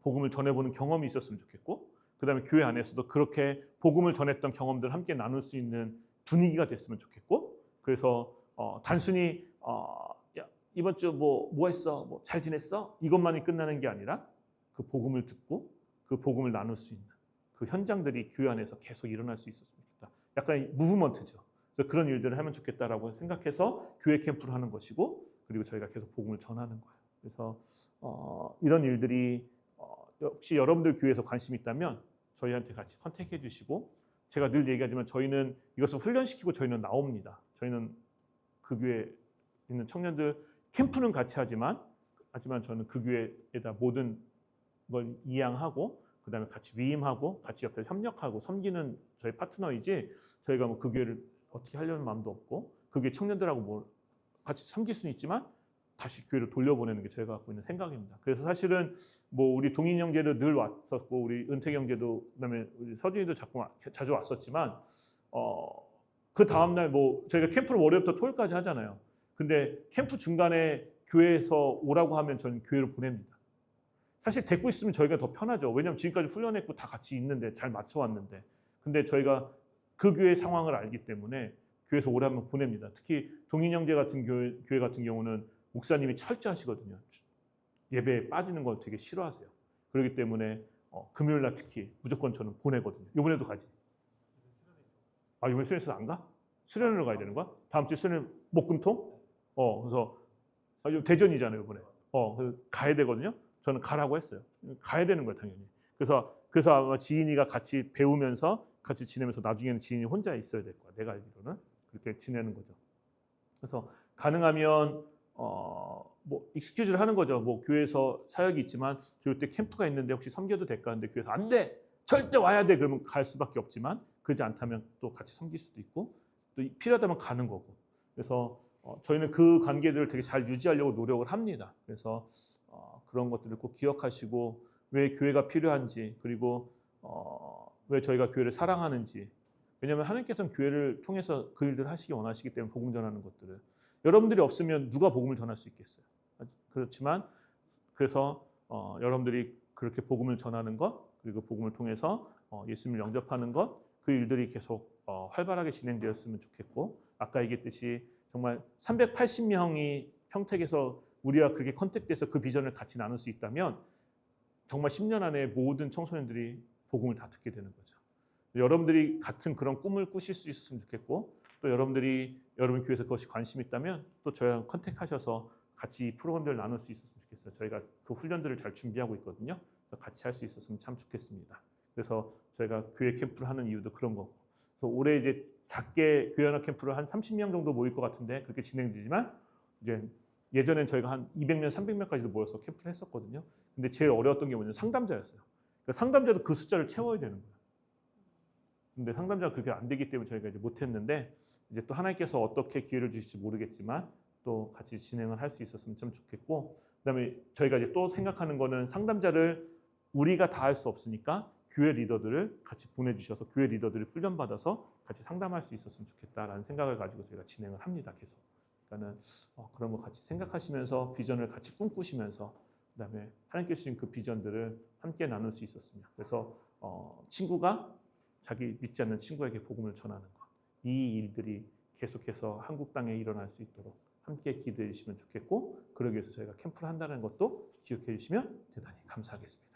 복음을 전해보는 경험이 있었으면 좋겠고 그 다음에 교회 안에서도 그렇게 복음을 전했던 경험들 함께 나눌 수 있는 분위기가 됐으면 좋겠고 그래서 단순히 야, 이번 주 뭐 했어? 뭐 잘 지냈어? 이것만이 끝나는 게 아니라 그 복음을 듣고 그 복음을 나눌 수 있는 그 현장들이 교회 안에서 계속 일어날 수 있었으면 좋겠다. 약간 무브먼트죠. 그래서 그런 일들을 하면 좋겠다라고 생각해서 교회 캠프를 하는 것이고 그리고 저희가 계속 복음을 전하는 거예요. 그래서 이런 일들이 혹시 여러분들 교회에서 관심 있다면 저희한테 같이 컨택해 주시고 제가 늘 얘기하지만 저희는 이것을 훈련시키고 저희는 나옵니다. 저희는 그 교회에 있는 청년들 캠프는 같이 하지만 저는 그 교회에다 모든 걸 이양하고 그다음에 같이 위임하고 같이 옆에 협력하고 섬기는 저희 파트너이지 저희가 뭐 그 교회를 어떻게 하려는 마음도 없고 그 교회 청년들하고 뭐 같이 섬길 수는 있지만 다시 교회로 돌려보내는 게 저희가 갖고 있는 생각입니다. 그래서 사실은 뭐 우리 동인 형제도 늘 왔었고 우리 은택 형제도 그다음에 우리 서준이도 자주 왔었지만 그 다음 날 뭐 저희가 캠프를 월요일부터 토요일까지 하잖아요. 근데 캠프 중간에 교회에서 오라고 하면 저는 교회로 보냅니다. 사실 데리고 있으면 저희가 더 편하죠. 왜냐하면 지금까지 훈련했고 다 같이 있는데 잘 맞춰왔는데 근데 저희가 그 교회 상황을 알기 때문에 교회에서 오라면 보냅니다. 특히 동인 형제 같은 교회 같은 경우는 목사님이 철저하시거든요. 예배에 빠지는 걸 되게 싫어하세요. 그렇기 때문에 금요일 날 특히 무조건 저는 보내거든요. 이번에도 가지. 이번에 수련회에서 안 가? 수련회로 가야 되는 거야? 다음 주 수련회 목금토? 그래서 대전이잖아요 이번에. 그래서 가야 되거든요. 저는 가라고 했어요. 가야 되는 거예요 당연히. 그래서 아마 지인이가 같이 배우면서 같이 지내면서 나중에는 지인이 혼자 있어야 될 거야. 내가 알기로는 그렇게 지내는 거죠. 그래서 가능하면 뭐 익스큐즈를 하는 거죠. 뭐 교회에서 사역이 있지만 저 이때 캠프가 있는데 혹시 섬겨도 될까 하는데 교회에서 안 돼. 절대 와야 돼. 그러면 갈 수밖에 없지만 그러지 않다면 또 같이 섬길 수도 있고 또 필요하다면 가는 거고. 그래서 저희는 그 관계들을 되게 잘 유지하려고 노력을 합니다. 그래서 그런 것들을 꼭 기억하시고 왜 교회가 필요한지 그리고 왜 저희가 교회를 사랑하는지 왜냐하면 하나님께서는 교회를 통해서 그 일들을 하시기 원하시기 때문에 복음 전하는 것들을 여러분들이 없으면 누가 복음을 전할 수 있겠어요. 그렇지만 그래서 여러분들이 그렇게 복음을 전하는 것 그리고 복음을 통해서 예수님을 영접하는 것 그 일들이 계속 활발하게 진행되었으면 좋겠고 아까 얘기했듯이 정말 380명이 평택에서 우리와 그렇게 컨택돼서 그 비전을 같이 나눌 수 있다면 정말 10년 안에 모든 청소년들이 복음을 다 듣게 되는 거죠. 여러분들이 같은 그런 꿈을 꾸실 수 있었으면 좋겠고 또 여러분들이 여러분 교회에서 그것이 관심 있다면 또 저희랑 컨택하셔서 같이 프로그램들을 나눌 수 있었으면 좋겠어요. 저희가 그 훈련들을 잘 준비하고 있거든요. 그래서 같이 할 수 있었으면 참 좋겠습니다. 그래서 저희가 교회 캠프를 하는 이유도 그런 거고 그래서 올해 이제 작게 교회 연합 캠프를 한 30명 정도 모일 것 같은데 그렇게 진행되지만 이제 예전엔 저희가 한 200명, 300명까지도 모여서 캠프를 했었거든요. 근데 제일 어려웠던 게 뭐냐면 상담자였어요. 그러니까 상담자도 그 숫자를 채워야 되는 거예요. 근데 상담자가 그렇게 안 되기 때문에 저희가 이제 못했는데 이제 또 하나님께서 어떻게 기회를 주실지 모르겠지만 또 같이 진행을 할 수 있었으면 좀 좋겠고 그다음에 저희가 이제 또 생각하는 거는 상담자를 우리가 다 할 수 없으니까 교회 리더들을 같이 보내주셔서 교회 리더들이 훈련받아서 같이 상담할 수 있었으면 좋겠다라는 생각을 가지고 저희가 진행을 합니다. 계속. 그러니까는 그런 거 같이 생각하시면서 비전을 같이 꿈꾸시면서 그다음에 하나님께 주신 그 비전들을 함께 나눌 수 있었으면. 그래서 친구가 자기 믿지 않는 친구에게 복음을 전하는 것. 이 일들이 계속해서 한국 땅에 일어날 수 있도록 함께 기도해 주시면 좋겠고, 그러기 위해서 저희가 캠프를 한다는 것도 기억해 주시면 대단히 감사하겠습니다.